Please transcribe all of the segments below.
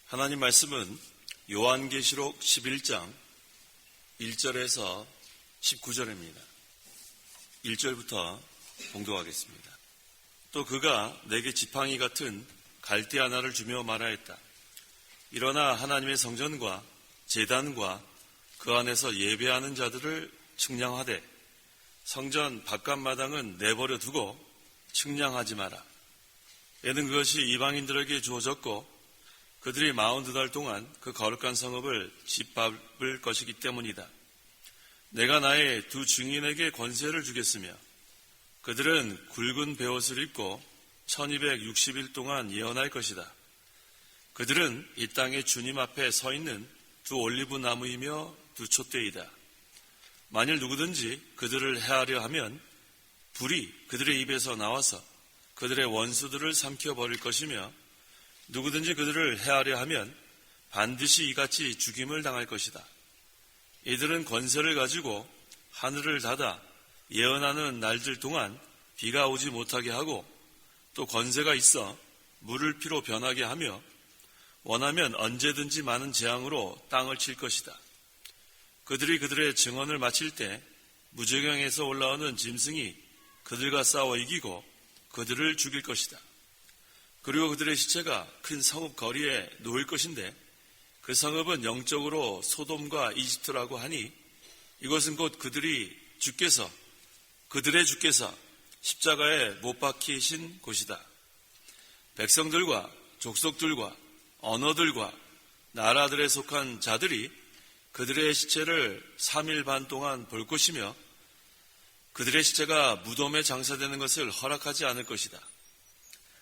하나님 말씀은 요한계시록 11장 1절에서 19절입니다. 1절부터 봉독하겠습니다. 또 그가 내게 지팡이 같은 갈대 하나를 주며 말하였다. 일어나 하나님의 성전과 제단과 그 안에서 예배하는 자들을 측량하되 성전 바깥마당은 내버려 두고 측량하지 마라. 이는 그것이 이방인들에게 주어졌고 그들이 42달 동안 그 거룩한 성읍을 짓밟을 것이기 때문이다. 내가 나의 두 증인에게 권세를 주겠으며 그들은 굵은 베옷을 입고 1260일 동안 예언할 것이다. 그들은 이 땅에 주님 앞에 서 있는 두 올리브 나무이며 두 촛대이다. 만일 누구든지 그들을 해하려 하면 불이 그들의 입에서 나와서 그들의 원수들을 삼켜버릴 것이며 누구든지 그들을 해하려 하면 반드시 이같이 죽임을 당할 것이다. 이들은 권세를 가지고 하늘을 닫아 예언하는 날들 동안 비가 오지 못하게 하고 또 권세가 있어 물을 피로 변하게 하며 원하면 언제든지 많은 재앙으로 땅을 칠 것이다. 그들이 그들의 증언을 마칠 때 무저경에서 올라오는 짐승이 그들과 싸워 이기고 그들을 죽일 것이다. 그리고 그들의 시체가 큰 성읍 거리에 놓일 것인데 그 성읍은 영적으로 소돔과 이집트라고 하니 이것은 곧 그들의 주께서 십자가에 못 박히신 곳이다. 백성들과 족속들과 언어들과 나라들에 속한 자들이 그들의 시체를 3일 반 동안 볼 것이며 그들의 시체가 무덤에 장사되는 것을 허락하지 않을 것이다.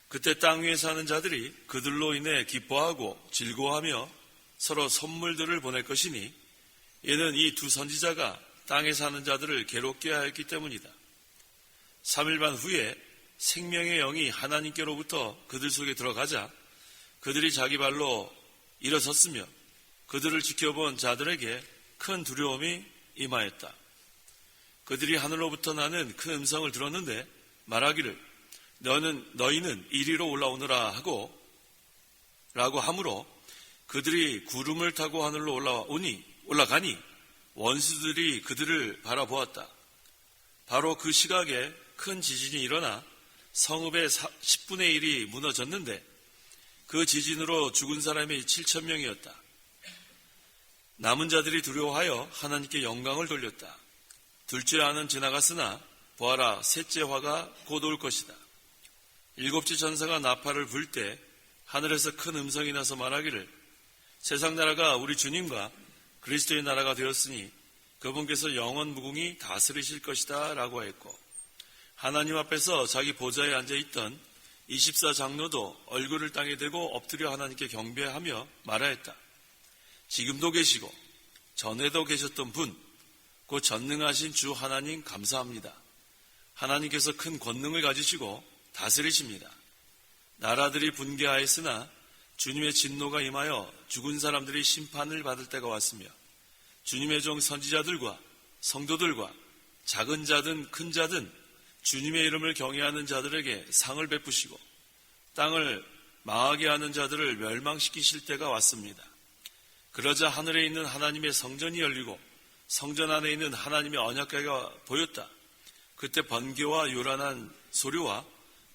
그때 땅 위에 사는 자들이 그들로 인해 기뻐하고 즐거워하며 서로 선물들을 보낼 것이니 이는 이 두 선지자가 땅에 사는 자들을 괴롭게 하였기 때문이다. 3일 반 후에 생명의 영이 하나님께로부터 그들 속에 들어가자 그들이 자기 발로 일어섰으며 그들을 지켜본 자들에게 큰 두려움이 임하였다. 그들이 하늘로부터 나는 큰 음성을 들었는데 말하기를 너희는 이리로 올라오너라 라고 하므로 그들이 구름을 타고 하늘로 올라가니 원수들이 그들을 바라보았다. 바로 그 시각에 큰 지진이 일어나 성읍의 10분의 1이 무너졌는데 그 지진으로 죽은 사람이 7,000명이었다. 남은 자들이 두려워하여 하나님께 영광을 돌렸다. 둘째 화는 지나갔으나 보아라, 셋째 화가 곧 올 것이다. 일곱째 전사가 나팔을 불 때 하늘에서 큰 음성이 나서 말하기를 세상 나라가 우리 주님과 그리스도의 나라가 되었으니 그분께서 영원 무궁히 다스리실 것이다 라고 했고 하나님 앞에서 자기 보좌에 앉아있던 24장로도 얼굴을 땅에 대고 엎드려 하나님께 경배하며 말하였다. 지금도 계시고 전에도 계셨던 분 곧 전능하신 주 하나님 감사합니다. 하나님께서 큰 권능을 가지시고 다스리십니다. 나라들이 분개하였으나 주님의 진노가 임하여 죽은 사람들이 심판을 받을 때가 왔으며 주님의 종 선지자들과 성도들과 작은 자든 큰 자든 주님의 이름을 경외하는 자들에게 상을 베푸시고 땅을 망하게 하는 자들을 멸망시키실 때가 왔습니다. 그러자 하늘에 있는 하나님의 성전이 열리고 성전 안에 있는 하나님의 언약궤가 보였다. 그때 번개와 요란한 소리와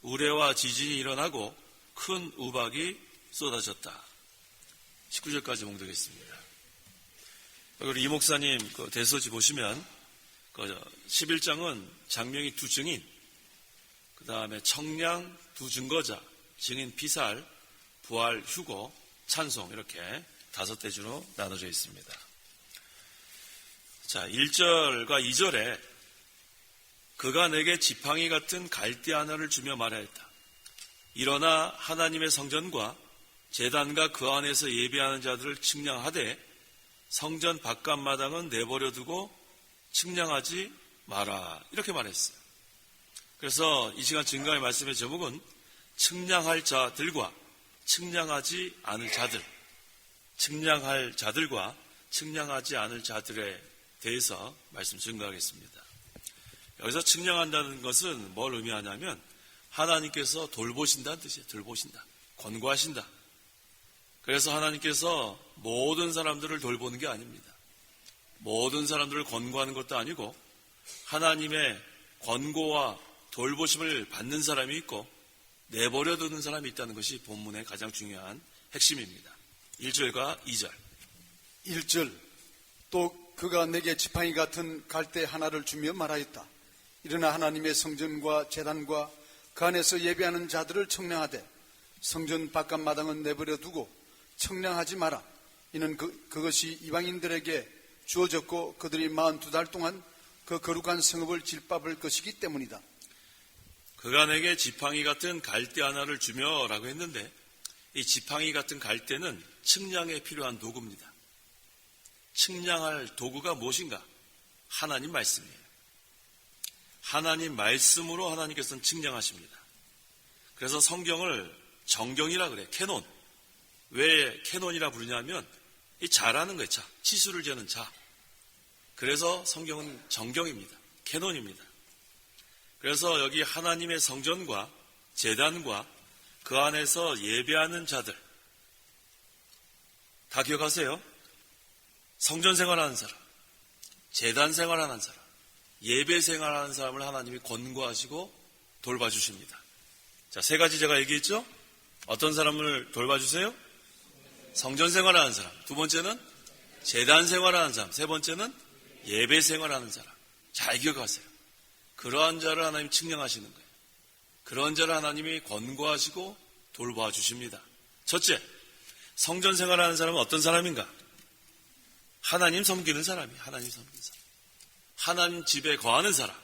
우레와 지진이 일어나고 큰 우박이 쏟아졌다. 19절까지 봉독했습니다. 우리 이 목사님 대서지 보시면 11장은 장명이 두 증인, 그 다음에 청량 두 증거자, 증인 피살, 부활 휴고, 찬송 이렇게 5대주로 나눠져 있습니다. 자, 1절과 2절에 그가 내게 지팡이 같은 갈대 하나를 주며 말하였다. 일어나 하나님의 성전과 제단과 그 안에서 예배하는 자들을 측량하되 성전 바깥마당은 내버려 두고 측량하지 마라. 이렇게 말했어요. 그래서 이 시간 증거의 말씀의 제목은 측량할 자들과 측량하지 않을 자들, 측량할 자들과 측량하지 않을 자들에 대해서 말씀 증거하겠습니다. 여기서 측량한다는 것은 뭘 의미하냐면 하나님께서 돌보신다는 뜻이에요. 돌보신다. 권고하신다. 그래서 하나님께서 모든 사람들을 돌보는 게 아닙니다. 모든 사람들을 권고하는 것도 아니고 하나님의 권고와 돌보심을 받는 사람이 있고 내버려 두는 사람이 있다는 것이 본문의 가장 중요한 핵심입니다. 1절과 2절. 1절. 또 그가 내게 지팡이 같은 갈대 하나를 주며 말하였다. 일어나 하나님의 성전과 제단과 그 안에서 예배하는 자들을 청량하되 성전 바깥마당은 내버려 두고 청량하지 마라. 이는 그것이 이방인들에게 주어졌고 그들이 42달 동안 그 거룩한 성읍을 질밟을 것이기 때문이다. 그가 내게 지팡이 같은 갈대 하나를 주며 라고 했는데 이 지팡이 같은 갈대는 측량에 필요한 도구입니다. 측량할 도구가 무엇인가? 하나님 말씀이에요. 하나님 말씀으로 하나님께서는 측량하십니다. 그래서 성경을 정경이라 그래. 캐논. 왜 캐논이라 부르냐면 이 자라는 거예요. 자, 치수를 재는 자. 그래서 성경은 정경입니다. 캐논입니다. 그래서 여기 하나님의 성전과 제단과 그 안에서 예배하는 자들 다 기억하세요? 성전 생활하는 사람, 제단 생활하는 사람, 예배 생활하는 사람을 하나님이 권고하시고 돌봐주십니다. 자, 세 가지 제가 얘기했죠? 어떤 사람을 돌봐주세요? 성전 생활하는 사람. 두 번째는 제단 생활하는 사람. 세 번째는 예배 생활하는 사람. 잘 기억하세요. 그러한 자를 하나님이 측량하시는 거예요. 그런 자를 하나님이 권고하시고 돌봐주십니다. 첫째, 성전 생활하는 사람은 어떤 사람인가? 하나님 섬기는 사람이에요. 하나님 섬기는 사람. 하나님 집에 거하는 사람.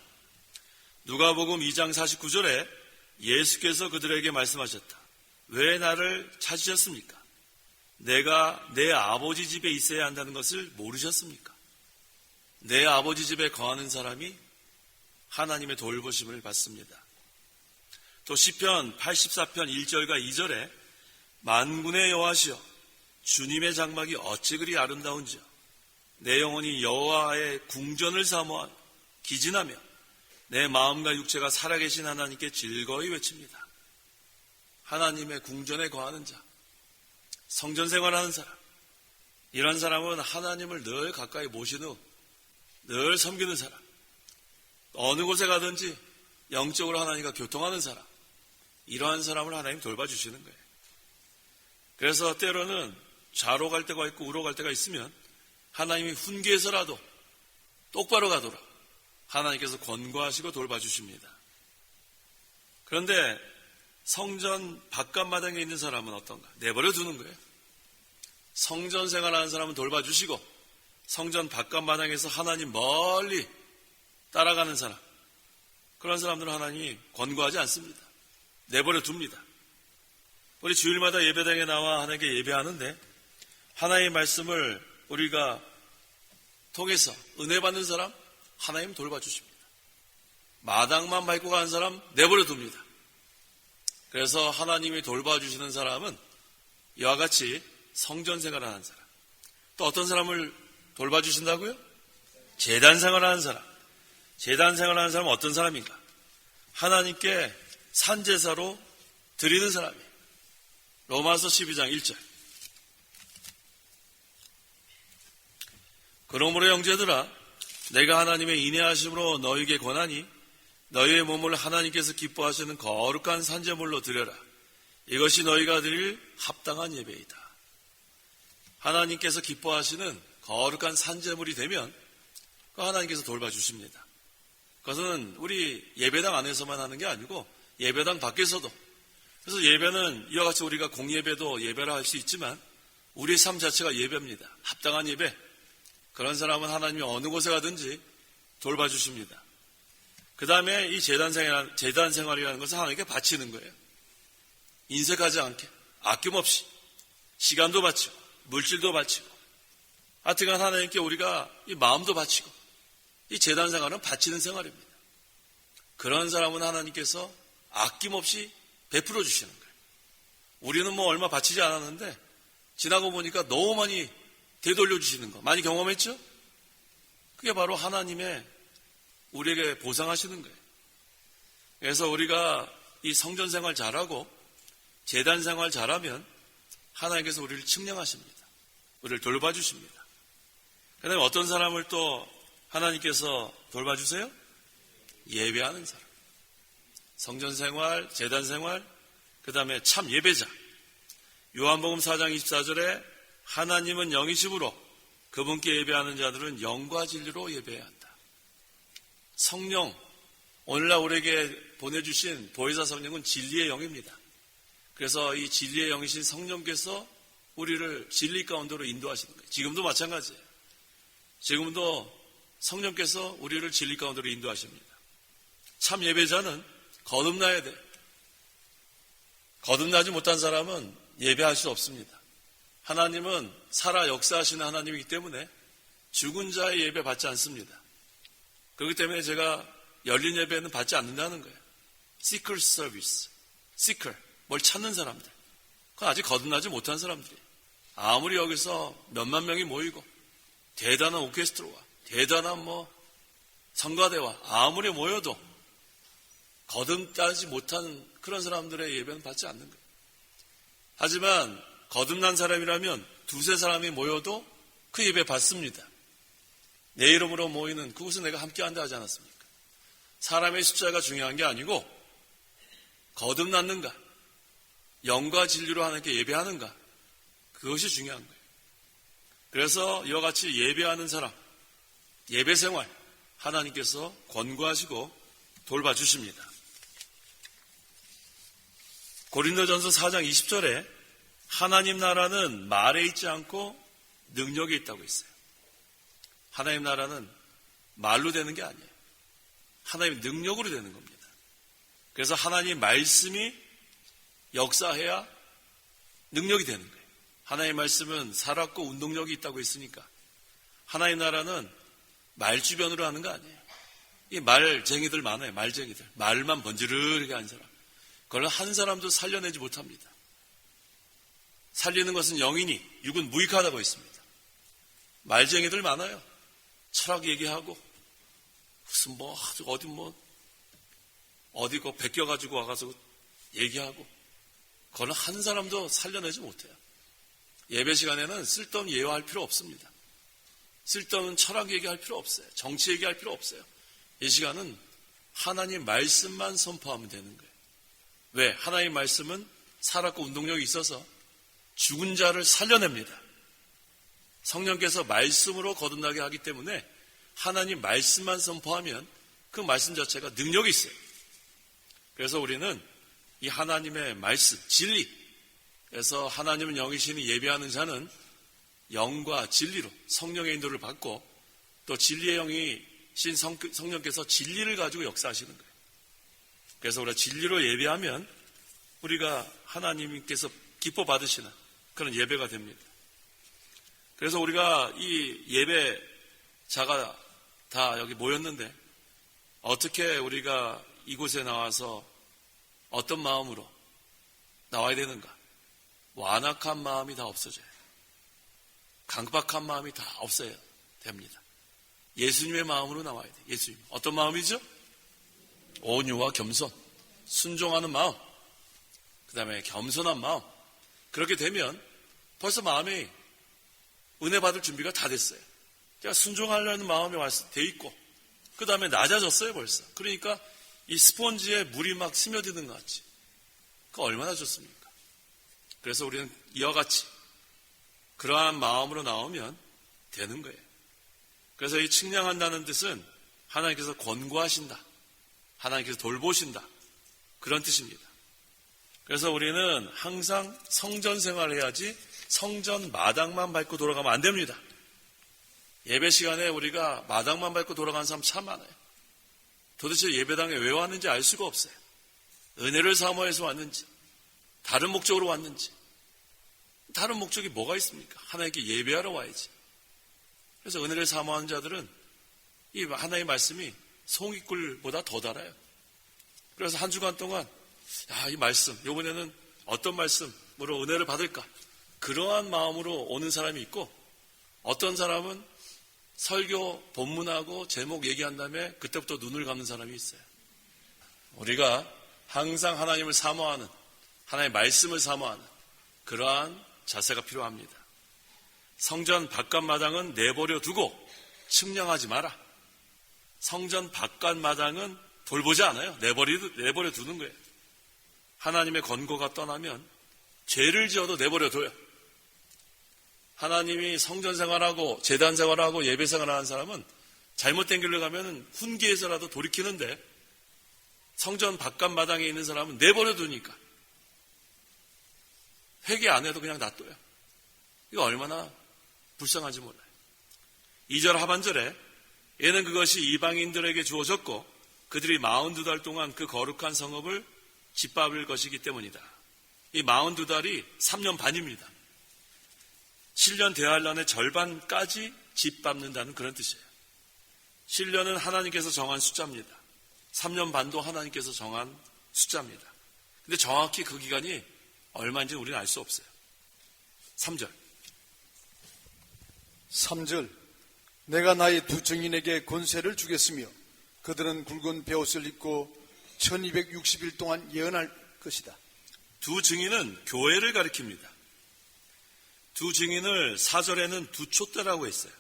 누가복음 2장 49절에 예수께서 그들에게 말씀하셨다. 왜 나를 찾으셨습니까? 내가 내 아버지 집에 있어야 한다는 것을 모르셨습니까? 내 아버지 집에 거하는 사람이 하나님의 돌보심을 받습니다. 또 시편 84편 1절과 2절에 만군의 여호와시여 주님의 장막이 어찌 그리 아름다운지요 내 영혼이 여호와의 궁전을 사모하며 기진하며 내 마음과 육체가 살아계신 하나님께 즐거이 외칩니다. 하나님의 궁전에 거하는 자, 성전 생활하는 사람, 이런 사람은 하나님을 늘 가까이 모신 후 늘 섬기는 사람, 어느 곳에 가든지 영적으로 하나님과 교통하는 사람, 이러한 사람을 하나님 돌봐주시는 거예요. 그래서 때로는 좌로 갈 때가 있고 우로 갈 때가 있으면 하나님이 훈계해서라도 똑바로 가도록 하나님께서 권고하시고 돌봐주십니다. 그런데 성전 바깥마당에 있는 사람은 어떤가? 내버려 두는 거예요. 성전 생활하는 사람은 돌봐주시고 성전 바깥마당에서 하나님 멀리 따라가는 사람, 그런 사람들은 하나님이 권고하지 않습니다. 내버려 둡니다. 우리 주일마다 예배당에 나와 하나님께 예배하는데 하나님의 말씀을 우리가 통해서 은혜 받는 사람 하나님 돌봐주십니다. 마당만 밟고 가는 사람 내버려 둡니다. 그래서 하나님이 돌봐주시는 사람은 이와 같이 성전 생활하는 사람, 또 어떤 사람을 돌봐주신다고요? 제단 생활하는 사람. 제단 생활하는 사람은 어떤 사람인가? 하나님께 산제사로 드리는 사람이에요. 로마서 12장 1절. 그러므로 형제들아 내가 하나님의 인내하심으로 너희에게 권하니 너희의 몸을 하나님께서 기뻐하시는 거룩한 산제물로 드려라. 이것이 너희가 드릴 합당한 예배이다. 하나님께서 기뻐하시는 거룩한 산제물이 되면 그 하나님께서 돌봐주십니다. 그것은 우리 예배당 안에서만 하는 게 아니고 예배당 밖에서도. 그래서 예배는 이와 같이 우리가 공예배도 예배라 할 수 있지만 우리의 삶 자체가 예배입니다. 합당한 예배. 그런 사람은 하나님이 어느 곳에 가든지 돌봐주십니다. 그 다음에 이 제단 생활이라는 것은 하나님께 바치는 거예요. 인색하지 않게 아낌없이 시간도 바치고 물질도 바치고 하여튼간 하나님께 우리가 이 마음도 바치고 이 제단 생활은 바치는 생활입니다. 그런 사람은 하나님께서 아낌없이 베풀어 주시는 거예요. 우리는 뭐 얼마 바치지 않았는데 지나고 보니까 너무 많이 되돌려 주시는 거 많이 경험했죠? 그게 바로 하나님의 우리에게 보상하시는 거예요. 그래서 우리가 이 성전 생활 잘하고 제단 생활 잘하면 하나님께서 우리를 측량하십니다. 우리를 돌봐주십니다. 그 다음에 어떤 사람을 또 하나님께서 돌봐주세요? 예배하는 사람. 성전생활, 제단생활, 그 다음에 참 예배자. 요한복음 4장 24절에 하나님은 영이심으로 그분께 예배하는 자들은 영과 진리로 예배해야 한다. 성령, 오늘날 우리에게 보내주신 보혜사 성령은 진리의 영입니다. 그래서 이 진리의 영이신 성령께서 우리를 진리 가운데로 인도하시는 거예요. 지금도 마찬가지예요. 지금도 성령께서 우리를 진리 가운데로 인도하십니다. 참 예배자는 거듭나야 돼요. 거듭나지 못한 사람은 예배할 수 없습니다. 하나님은 살아 역사하시는 하나님이기 때문에 죽은 자의 예배 받지 않습니다. 그렇기 때문에 제가 열린 예배는 받지 않는다는 거예요. Seeker service. Seeker. 뭘 찾는 사람들. 그건 아직 거듭나지 못한 사람들이에요. 아무리 여기서 몇만 명이 모이고 대단한 오케스트라와 대단한 성가대와 아무리 모여도 거듭나지 못한 그런 사람들의 예배는 받지 않는 거예요. 하지만 거듭난 사람이라면 두세 사람이 모여도 그 예배 받습니다. 내 이름으로 모이는 그곳은 내가 함께한다 하지 않았습니까? 사람의 숫자가 중요한 게 아니고 거듭났는가, 영과 진리로 하나님께 예배하는가, 그것이 중요한 거예요. 그래서 이와 같이 예배하는 사람, 예배 생활 하나님께서 권고하시고 돌봐주십니다. 고린도전서 4장 20절에 하나님 나라는 말에 있지 않고 능력에 있다고 했어요. 하나님 나라는 말로 되는 게 아니에요. 하나님의 능력으로 되는 겁니다. 그래서 하나님 말씀이 역사해야 능력이 되는 거예요. 하나님 말씀은 살았고 운동력이 있다고 했으니까 하나님 나라는 말 주변으로 하는 거 아니에요. 이 말쟁이들 많아요. 말쟁이들. 말만 번지르르게 하는 사람. 그걸 한 사람도 살려내지 못합니다. 살리는 것은 영이니 육은 무익하다고 했습니다. 말쟁이들 많아요. 철학 얘기하고 무슨 어디 거 베껴가지고 와가지고 얘기하고 그걸 한 사람도 살려내지 못해요. 예배 시간에는 쓸데없는 예화할 필요 없습니다. 쓸데없는 철학 얘기할 필요 없어요. 정치 얘기할 필요 없어요. 이 시간은 하나님 말씀만 선포하면 되는 거예요. 왜? 하나님 말씀은 살았고 운동력이 있어서 죽은 자를 살려냅니다. 성령께서 말씀으로 거듭나게 하기 때문에 하나님 말씀만 선포하면 그 말씀 자체가 능력이 있어요. 그래서 우리는 이 하나님의 말씀, 진리, 그래서 하나님은 영이시니 예배하는 자는 영과 진리로 성령의 인도를 받고 또 진리의 영이신 성령께서 진리를 가지고 역사하시는 거예요. 그래서 우리가 진리로 예배하면 우리가 하나님께서 기뻐 받으시는 그런 예배가 됩니다. 그래서 우리가 이 예배자가 다 여기 모였는데 어떻게 우리가 이곳에 나와서 어떤 마음으로 나와야 되는가? 완악한 마음이 다 없어져요. 강박한 마음이 다 없어야 됩니다. 예수님의 마음으로 나와야 돼요. 예수님. 어떤 마음이죠? 온유와 겸손, 순종하는 마음, 그 다음에 겸손한 마음. 그렇게 되면 벌써 마음이 은혜 받을 준비가 다 됐어요. 제가 순종하려는 마음이 돼 있고 그 다음에 낮아졌어요 벌써. 그러니까 이 스폰지에 물이 막 스며드는 것 같이. 그거 얼마나 좋습니까? 그래서 우리는 이와 같이 그러한 마음으로 나오면 되는 거예요. 그래서 이 측량한다는 뜻은 하나님께서 권고하신다, 하나님께서 돌보신다, 그런 뜻입니다. 그래서 우리는 항상 성전 생활을 해야지 성전 마당만 밟고 돌아가면 안 됩니다. 예배 시간에 우리가 마당만 밟고 돌아가는 사람 참 많아요. 도대체 예배당에 왜 왔는지 알 수가 없어요. 은혜를 사모해서 왔는지, 다른 목적으로 왔는지. 다른 목적이 뭐가 있습니까? 하나님께 예배하러 와야지. 그래서 은혜를 사모하는 자들은 이 하나님의 말씀이 송이꿀보다 더 달아요. 그래서 한 주간 동안 이 말씀, 이번에는 어떤 말씀으로 은혜를 받을까? 그러한 마음으로 오는 사람이 있고 어떤 사람은 설교 본문하고 제목 얘기한 다음에 그때부터 눈을 감는 사람이 있어요. 우리가 항상 하나님을 사모하는, 하나님의 말씀을 사모하는 그러한 자세가 필요합니다. 성전 바깥마당은 내버려 두고 측량하지 마라. 성전 바깥마당은 돌보지 않아요. 내버려 두는 거예요. 하나님의 권고가 떠나면 죄를 지어도 내버려 둬요. 하나님이 성전 생활하고 제단 생활하고 예배 생활하는 사람은 잘못된 길로 가면 훈계에서라도 돌이키는데, 성전 바깥마당에 있는 사람은 내버려 두니까 회개 안 해도 그냥 놔둬요. 이거 얼마나 불쌍한지 몰라요. 2절 하반절에 얘는 그것이 이방인들에게 주어졌고 그들이 42달 동안 그 거룩한 성읍을 짓밟을 것이기 때문이다. 이 42달이 3년 반입니다. 7년 대환란의 절반까지 짓밟는다는 그런 뜻이에요. 7년은 하나님께서 정한 숫자입니다. 3년 반도 하나님께서 정한 숫자입니다. 근데 정확히 그 기간이 얼마인지 우리는 알 수 없어요. 3절. 내가 나의 두 증인에게 권세를 주겠으며 그들은 굵은 베옷을 입고 1260일 동안 예언할 것이다. 두 증인은 교회를 가리킵니다. 두 증인을 4절에는 두 촛대라고 했어요.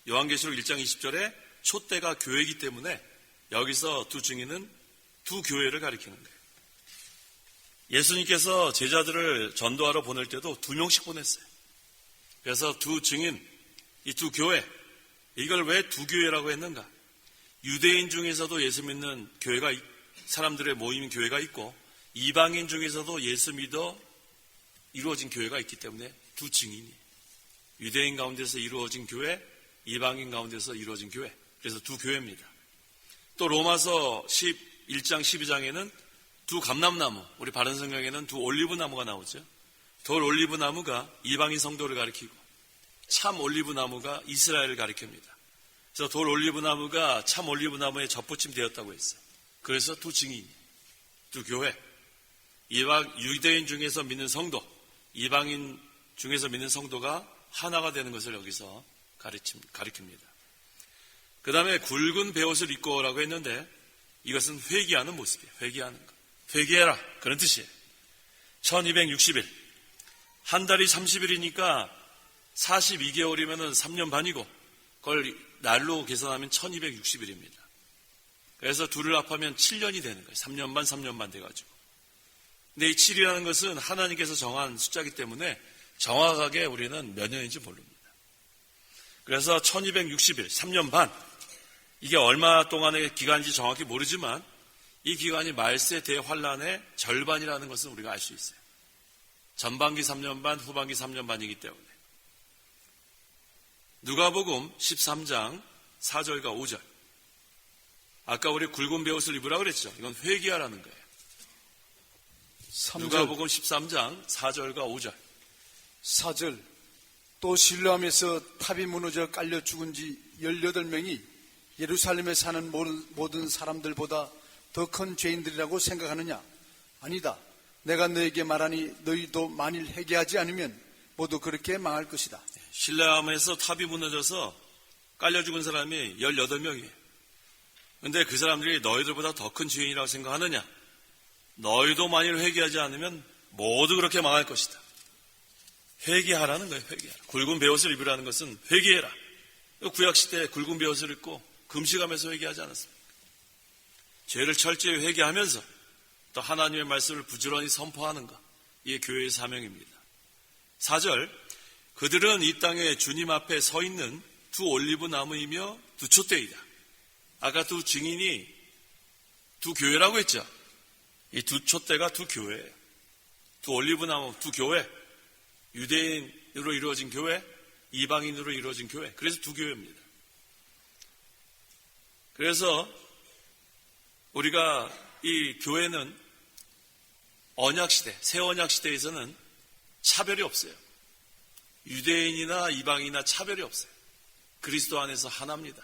요한계시록 1장 20절에 촛대가 교회이기 때문에 여기서 두 증인은 두 교회를 가리키는 거예요. 예수님께서 제자들을 전도하러 보낼 때도 2명씩 보냈어요. 그래서 두 증인, 이 두 교회, 이걸 왜 두 교회라고 했는가? 유대인 중에서도 예수 믿는 교회가, 사람들의 모임 교회가 있고 이방인 중에서도 예수 믿어 이루어진 교회가 있기 때문에 두 증인이, 유대인 가운데서 이루어진 교회, 이방인 가운데서 이루어진 교회, 그래서 두 교회입니다. 또 로마서 1장 12장에는 두 감람나무, 우리 바른 성경에는 두 올리브나무가 나오죠. 돌 올리브나무가 이방인 성도를 가리키고 참 올리브나무가 이스라엘을 가리킵니다. 그래서 돌 올리브나무가 참 올리브나무에 접붙임 되었다고 했어요. 그래서 두 증인, 두 교회, 유대인 중에서 믿는 성도, 이방인 중에서 믿는 성도가 하나가 되는 것을 여기서 가리킵니다. 그 다음에 굵은 베옷을 입고라고 했는데 이것은 회개하는 모습이에요. 회개하는 것. 회개해라, 그런 뜻이에요. 1260일, 한 달이 30일이니까 42개월이면 3년 반이고 그걸 날로 계산하면 1260일입니다. 그래서 둘을 합하면 7년이 되는 거예요. 3년 반, 3년 반 돼가지고. 근데 이 7이라는 것은 하나님께서 정한 숫자이기 때문에 정확하게 우리는 몇 년인지 모릅니다. 그래서 1260일, 3년 반, 이게 얼마 동안의 기간인지 정확히 모르지만 이 기간이 말세 대환란의 절반이라는 것은 우리가 알 수 있어요. 전반기 3년 반, 후반기 3년 반이기 때문에. 누가복음 13장 4절과 5절. 아까 우리 굵은 베옷을 입으라고 그랬죠. 이건 회개하라는 거예요. 3절. 누가복음 13장 4절과 5절. 4절. 또 실로암에서 탑이 무너져 깔려 죽은 지 18명이 예루살렘에 사는 모든 사람들보다 더 큰 죄인들이라고 생각하느냐? 아니다. 내가 너에게 말하니 너희도 만일 회개하지 않으면 모두 그렇게 망할 것이다. 실로암에서 탑이 무너져서 깔려 죽은 사람이 18명이에요. 근데 그 사람들이 너희들보다 더 큰 죄인이라고 생각하느냐? 너희도 만일 회개하지 않으면 모두 그렇게 망할 것이다. 회개하라는 거예요. 회개하라. 굵은 베옷을 입으라는 것은 회개해라. 구약시대에 굵은 베옷을 입고 금식하면서 회개하지 않았습니까? 죄를 철저히 회개하면서 또 하나님의 말씀을 부지런히 선포하는 것, 이게 교회의 사명입니다. 4절, 그들은 이 땅에 주님 앞에 서 있는 두 올리브 나무이며 두 촛대이다. 아까 두 증인이 두 교회라고 했죠. 이 두 촛대가 두 교회예요. 두 올리브 나무, 두 교회, 유대인으로 이루어진 교회, 이방인으로 이루어진 교회. 그래서 두 교회입니다. 그래서 우리가 이 교회는 언약시대, 새 언약시대에서는 차별이 없어요. 유대인이나 이방인이나 차별이 없어요. 그리스도 안에서 하나입니다.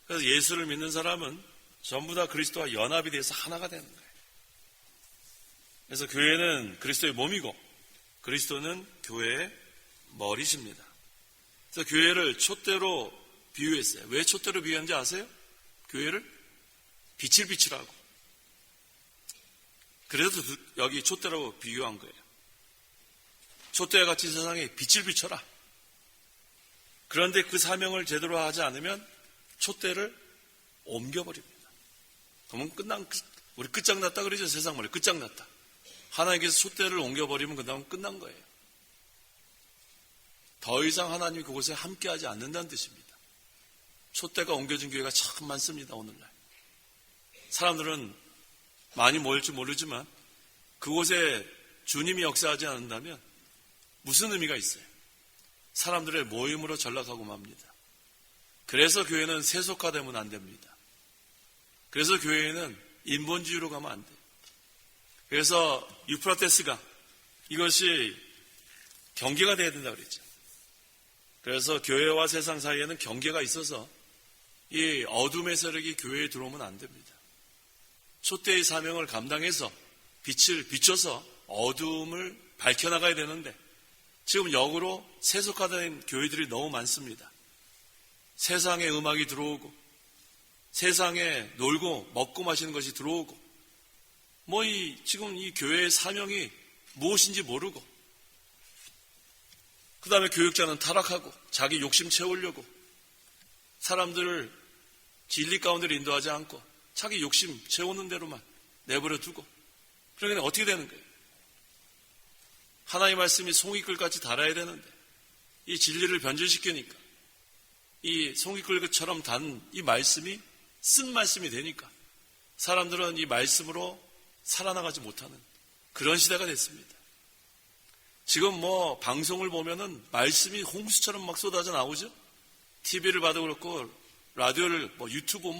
그래서 예수를 믿는 사람은 전부 다 그리스도와 연합이 돼서 하나가 되는 거예요. 그래서 교회는 그리스도의 몸이고 그리스도는 교회의 머리십니다. 그래서 교회를 촛대로 비유했어요. 왜 촛대로 비유한지 아세요? 교회를 빛을 비추라고. 그래서 여기 촛대로 비유한 거예요. 촛대와 같이 세상에 빛을 비춰라. 그런데 그 사명을 제대로 하지 않으면 촛대를 옮겨버립니다. 그러면 우리 끝장났다 그러죠. 세상 말에 끝장났다. 하나님께서 촛대를 옮겨버리면 그 다음 끝난 거예요. 더 이상 하나님이 그곳에 함께하지 않는다는 뜻입니다. 촛대가 옮겨진 교회가 참 많습니다. 오늘날 사람들은 많이 모일지 모르지만 그곳에 주님이 역사하지 않는다면 무슨 의미가 있어요? 사람들의 모임으로 전락하고 맙니다. 그래서 교회는 세속화되면 안 됩니다. 그래서 교회는 인본주의로 가면 안 돼요. 그래서 유프라테스강 이것이 경계가 돼야 된다고 그랬죠. 그래서 교회와 세상 사이에는 경계가 있어서 이 어둠의 세력이 교회에 들어오면 안 됩니다. 촛대의 사명을 감당해서 빛을 비춰서 어둠을 밝혀나가야 되는데 지금 역으로 세속화된 교회들이 너무 많습니다. 세상에 음악이 들어오고 세상에 놀고 먹고 마시는 것이 들어오고 지금 이 교회의 사명이 무엇인지 모르고 그 다음에 교육자는 타락하고 자기 욕심 채우려고 사람들을 진리 가운데로 인도하지 않고 자기 욕심 채우는 대로만 내버려 두고 그러니까 어떻게 되는 거예요? 하나님의 말씀이 송이끌같이 달아야 되는데 이 진리를 변질시키니까 이 송이끌처럼 단 이 말씀이 쓴 말씀이 되니까 사람들은 이 말씀으로 살아나가지 못하는 그런 시대가 됐습니다. 지금 방송을 보면은 말씀이 홍수처럼 막 쏟아져 나오죠. TV를 봐도 그렇고 라디오를 유튜브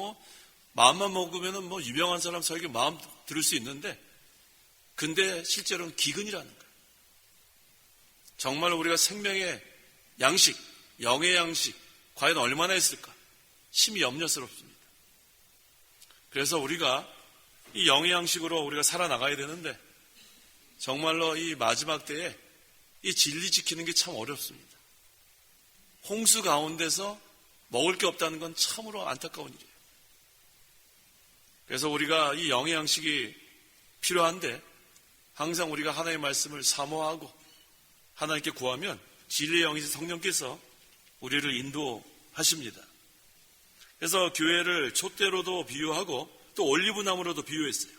마음만 먹으면은 유명한 사람 설교 마음 들을 수 있는데 근데 실제로는 기근이라는 거예요. 정말 우리가 생명의 양식, 영의 양식 과연 얼마나 했을까? 심히 염려스럽습니다. 그래서 우리가 이 영의 양식으로 우리가 살아나가야 되는데 정말로 이 마지막 때에 이 진리 지키는 게 참 어렵습니다. 홍수 가운데서 먹을 게 없다는 건 참으로 안타까운 일이에요. 그래서 우리가 이 영의 양식이 필요한데 항상 우리가 하나님의 말씀을 사모하고 하나님께 구하면 진리의 영이신 성령께서 우리를 인도하십니다. 그래서 교회를 촛대로도 비유하고 또 올리브나무로도 비유했어요.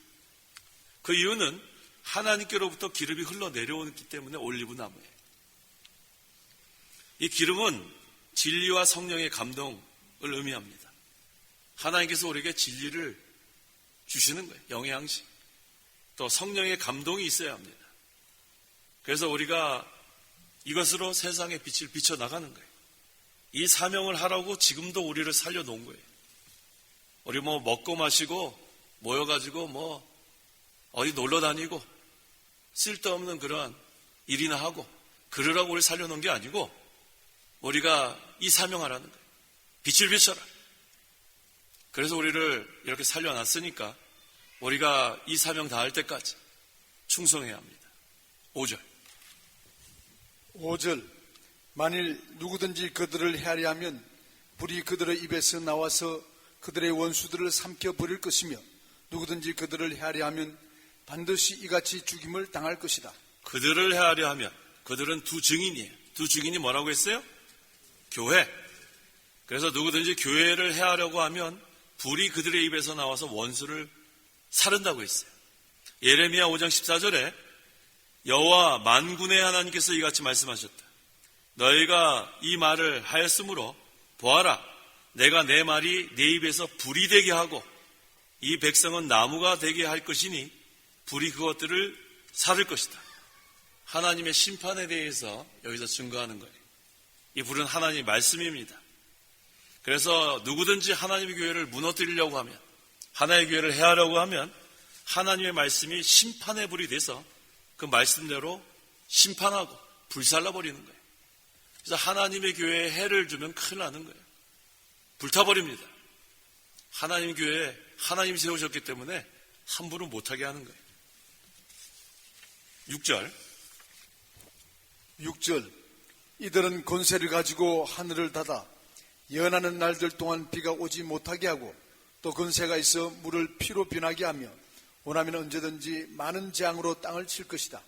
그 이유는 하나님께로부터 기름이 흘러내려오기 때문에 올리브나무예요. 이 기름은 진리와 성령의 감동을 의미합니다. 하나님께서 우리에게 진리를 주시는 거예요. 영의 양식. 또 성령의 감동이 있어야 합니다. 그래서 우리가 이것으로 세상의 빛을 비춰나가는 거예요. 이 사명을 하라고 지금도 우리를 살려놓은 거예요. 우리 먹고 마시고 모여가지고 어디 놀러 다니고 쓸데없는 그런 일이나 하고 그러라고 우리 살려놓은 게 아니고 우리가 이 사명하라는 거예요. 빛을 비춰라. 그래서 우리를 이렇게 살려놨으니까 우리가 이 사명 다할 때까지 충성해야 합니다. 5절. 5절. 만일 누구든지 그들을 헤아려 하면 불이 그들의 입에서 나와서 그들의 원수들을 삼켜버릴 것이며 누구든지 그들을 헤아려 하면 반드시 이같이 죽임을 당할 것이다. 그들을 헤아려 하면 그들은 두 증인이에요. 두 증인이 뭐라고 했어요? 교회. 그래서 누구든지 교회를 헤아려고 하면 불이 그들의 입에서 나와서 원수를 사른다고 했어요. 예레미야 5장 14절에 여호와 만군의 하나님께서 이같이 말씀하셨다. 너희가 이 말을 하였으므로 보아라, 내가 내 말이 내 입에서 불이 되게 하고 이 백성은 나무가 되게 할 것이니 불이 그것들을 사를 것이다. 하나님의 심판에 대해서 여기서 증거하는 거예요. 이 불은 하나님의 말씀입니다. 그래서 누구든지 하나님의 교회를 무너뜨리려고 하면, 하나님의 교회를 해하려고 하면 하나님의 말씀이 심판의 불이 돼서 그 말씀대로 심판하고 불살라버리는 거예요. 그래서 하나님의 교회에 해를 주면 큰일 나는 거예요. 불타버립니다. 하나님 교회에 하나님이 세우셨기 때문에 함부로 못하게 하는 거예요. 6절. 이들은 권세를 가지고 하늘을 닫아 연하는 날들 동안 비가 오지 못하게 하고 또 권세가 있어 물을 피로 변하게 하며 원하면 언제든지 많은 재앙으로 땅을 칠 것이다.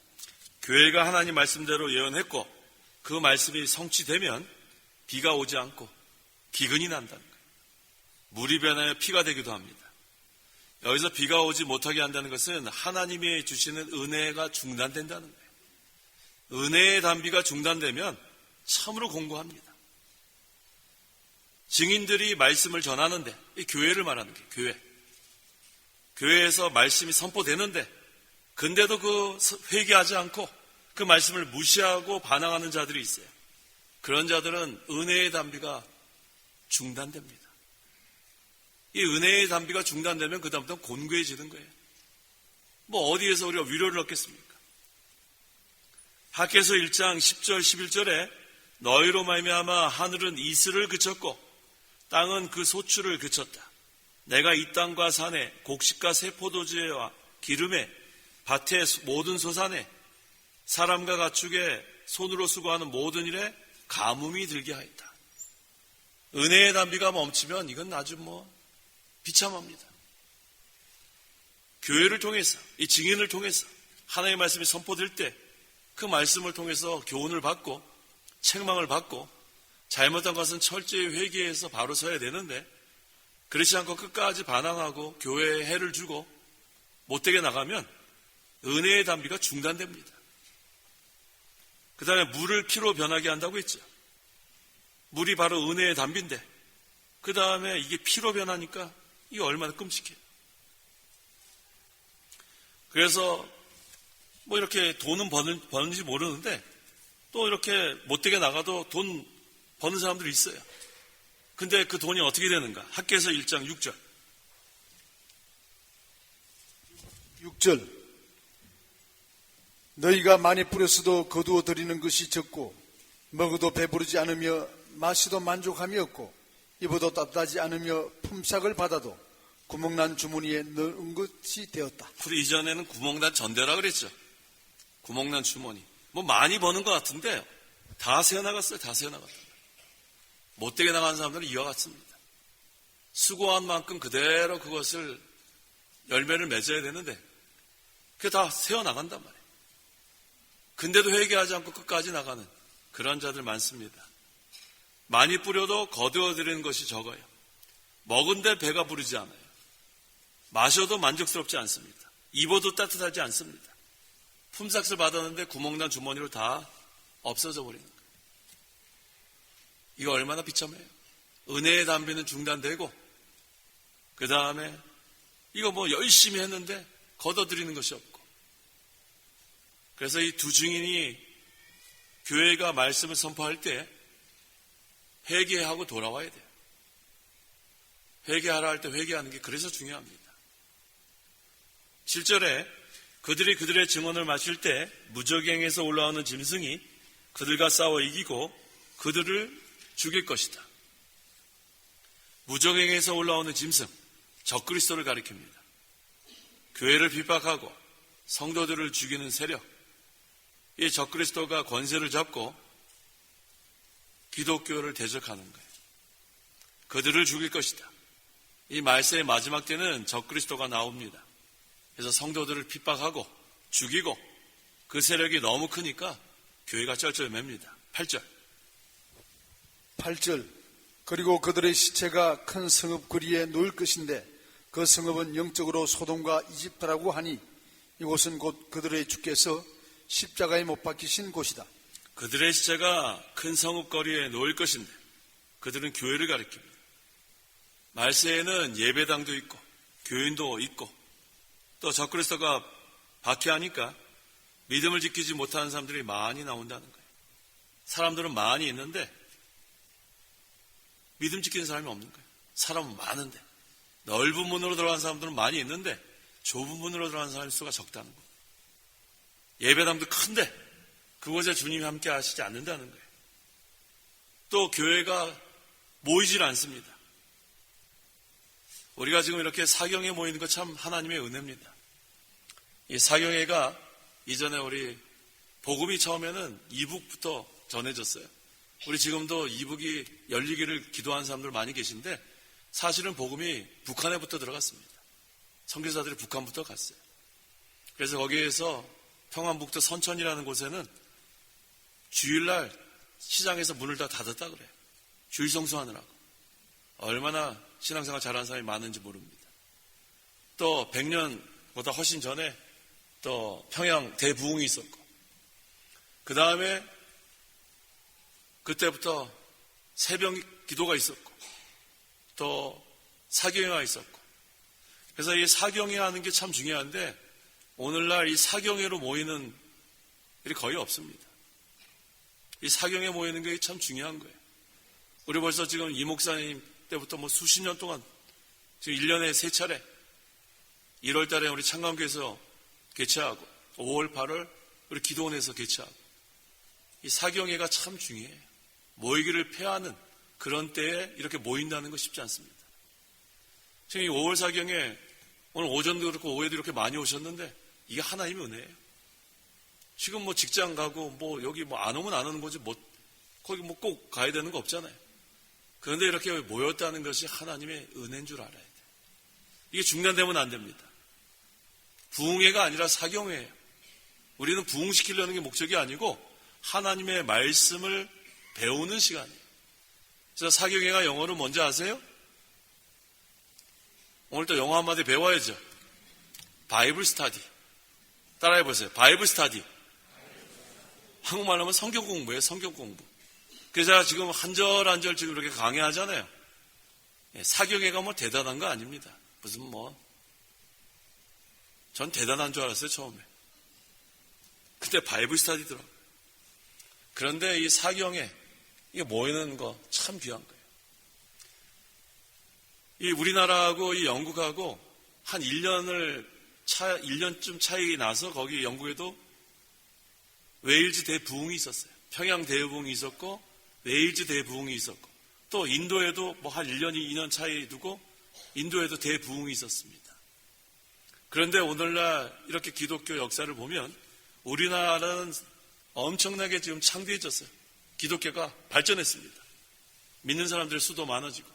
교회가 하나님 말씀대로 예언했고 그 말씀이 성취되면 비가 오지 않고 기근이 난다는 거예요. 물이 변하여 피가 되기도 합니다. 여기서 비가 오지 못하게 한다는 것은 하나님이 주시는 은혜가 중단된다는 거예요. 은혜의 단비가 중단되면 참으로 공고합니다. 증인들이 말씀을 전하는데, 이 교회를 말하는 게 교회. 교회에서 말씀이 선포되는데, 근데도 그 회개하지 않고 그 말씀을 무시하고 반항하는 자들이 있어요. 그런 자들은 은혜의 단비가 중단됩니다. 이 은혜의 단비가 중단되면 그 다음부터는 곤고해지는 거예요. 뭐 어디에서 우리가 위로를 얻겠습니까? 학개서 1장 10절 11절에 너희로 말미암아 하늘은 이슬을 그쳤고 땅은 그 소출을 그쳤다. 내가 이 땅과 산에 곡식과 새 포도주와 기름에 밭의 모든 소산에 사람과 가축에 손으로 수고하는 모든 일에 가뭄이 들게 하였다. 은혜의 단비가 멈추면 이건 아주 비참합니다. 교회를 통해서, 이 증인을 통해서 하나님의 말씀이 선포될 때 그 말씀을 통해서 교훈을 받고 책망을 받고 잘못한 것은 철저히 회개해서 바로 서야 되는데 그렇지 않고 끝까지 반항하고 교회에 해를 주고 못되게 나가면 은혜의 단비가 중단됩니다. 그 다음에 물을 피로 변하게 한다고 했죠. 물이 바로 은혜의 단비인데 그 다음에 이게 피로 변하니까 이게 얼마나 끔찍해요. 그래서 이렇게 돈은 버는지 모르는데 또 이렇게 못되게 나가도 돈 버는 사람들이 있어요. 근데 그 돈이 어떻게 되는가? 학개서 1장 6절. 6절. 너희가 많이 뿌렸어도 거두어 드리는 것이 적고 먹어도 배부르지 않으며 마시도 만족함이 없고 입어도 따뜻하지 않으며 품삯을 받아도 구멍난 주머니에 넣은 것이 되었다. 우리 이전에는 구멍난 전대라 그랬죠. 구멍난 주머니. 많이 버는 것 같은데 다 새어나갔어요. 다 새어나갔다. 못되게 나가는 사람들은 이와 같습니다. 수고한 만큼 그대로 그것을 열매를 맺어야 되는데 그게 다 새어나간단 말이에요. 근데도 회개하지 않고 끝까지 나가는 그런 자들 많습니다. 많이 뿌려도 거두어들이는 것이 적어요. 먹은데 배가 부르지 않아요. 마셔도 만족스럽지 않습니다. 입어도 따뜻하지 않습니다. 품삯을 받았는데 구멍난 주머니로 다 없어져 버리는 거예요. 이거 얼마나 비참해요. 은혜의 단비는 중단되고 그 다음에 이거 열심히 했는데 거둬들이는 것이 없고 그래서 이 두 증인이 교회가 말씀을 선포할 때 회개하고 돌아와야 돼요. 회개하라 할 때 회개하는 게 그래서 중요합니다. 7절에 그들이 그들의 증언을 마칠 때 무적행에서 올라오는 짐승이 그들과 싸워 이기고 그들을 죽일 것이다. 무적행에서 올라오는 짐승, 적그리스도를 가리킵니다. 교회를 핍박하고 성도들을 죽이는 세력, 이 적그리스도가 권세를 잡고 기독교를 대적하는 거예요. 그들을 죽일 것이다. 이 말세의 마지막 때는 적그리스도가 나옵니다. 그래서 성도들을 핍박하고 죽이고 그 세력이 너무 크니까 교회가 쩔쩔맵니다. 8절. 8절. 그리고 그들의 시체가 큰 성읍 거리에 놓일 것인데 그 성읍은 영적으로 소돔과 이집트라고 하니 이곳은 곧 그들의 주께서 십자가에 못 박히신 곳이다. 그들의 시체가 큰 성읍 거리에 놓일 것인데 그들은 교회를 가리킵니다. 말세에는 예배당도 있고 교인도 있고 또 적그리스도가 박해하니까 믿음을 지키지 못하는 사람들이 많이 나온다는 거예요. 사람들은 많이 있는데 믿음 지키는 사람이 없는 거예요. 사람은 많은데 넓은 문으로 들어간 사람들은 많이 있는데 좁은 문으로 들어간 사람의 수가 적다는 거예요. 예배당도 큰데 그곳에 주님이 함께 하시지 않는다는 거예요. 또 교회가 모이질 않습니다. 우리가 지금 이렇게 사경에 모이는 것 참 하나님의 은혜입니다. 이 사경회가 이전에 우리 복음이 처음에는 이북부터 전해졌어요. 우리 지금도 이북이 열리기를 기도하는 사람들 많이 계신데 사실은 복음이 북한에부터 들어갔습니다. 선교사들이 북한부터 갔어요. 그래서 거기에서 평안북도 선천이라는 곳에는 주일날 시장에서 문을 다 닫았다 그래요. 주일 성수하느라고. 얼마나 신앙생활 잘하는 사람이 많은지 모릅니다. 또 100년보다 훨씬 전에 또 평양 대부흥이 있었고, 그 다음에 그때부터 새벽 기도가 있었고, 또 사경회가 있었고, 그래서 이 사경회 하는 게 참 중요한데, 오늘날 이 사경회로 모이는 일이 거의 없습니다. 이 사경회 모이는 게 참 중요한 거예요. 우리 벌써 지금 이 목사님 때부터 뭐 수십 년 동안 지금 1년에 3차례 1월 달에 우리 창감교에서 개최하고 5월 8월 우리 기도원에서 개최하고, 이 사경회가 참 중요해요. 모이기를 폐하는 그런 때에 이렇게 모인다는 거 쉽지 않습니다. 지금 이 5월 사경회 오늘 오전도 그렇고 오후에도 이렇게 많이 오셨는데 이게 하나님의 은혜예요. 지금 뭐 직장 가고 뭐 여기 뭐 안 오면 안 오는 거지 뭐 거기 뭐 꼭 가야 되는 거 없잖아요. 그런데 이렇게 모였다는 것이 하나님의 은혜인 줄 알아야 돼요. 이게 중단되면 안 됩니다. 부흥회가 아니라 사경회예요. 우리는 부흥시키려는 게 목적이 아니고 하나님의 말씀을 배우는 시간이에요. 그래서 사경회가 영어로 뭔지 아세요? 오늘 또 영어 한마디 배워야죠. 바이블 스타디. 따라해보세요. 바이블 스타디. 한국말로 하면 성경 공부예요. 성경 공부. 그래서 제가 지금 한 절 한 절 지금 이렇게 강의하잖아요. 사경회가 뭐 대단한 거 아닙니다. 무슨 전 대단한 줄 알았어요, 처음에. 근데 바이블 스타디더라고요. 그런데 이 사경회, 이게 모이는 거 참 귀한 거예요. 이 우리나라하고 이 영국하고 한 1년쯤 차이 나서 거기 영국에도 웨일즈 대부흥이 있었어요. 평양 대부흥이 있었고, 웨일즈 대부흥이 있었고, 또 인도에도 뭐 한 1년, 2년 차이 두고 인도에도 대부흥이 있었습니다. 그런데 오늘날 이렇게 기독교 역사를 보면 우리나라는 엄청나게 지금 창대해졌어요. 기독교가 발전했습니다. 믿는 사람들의 수도 많아지고.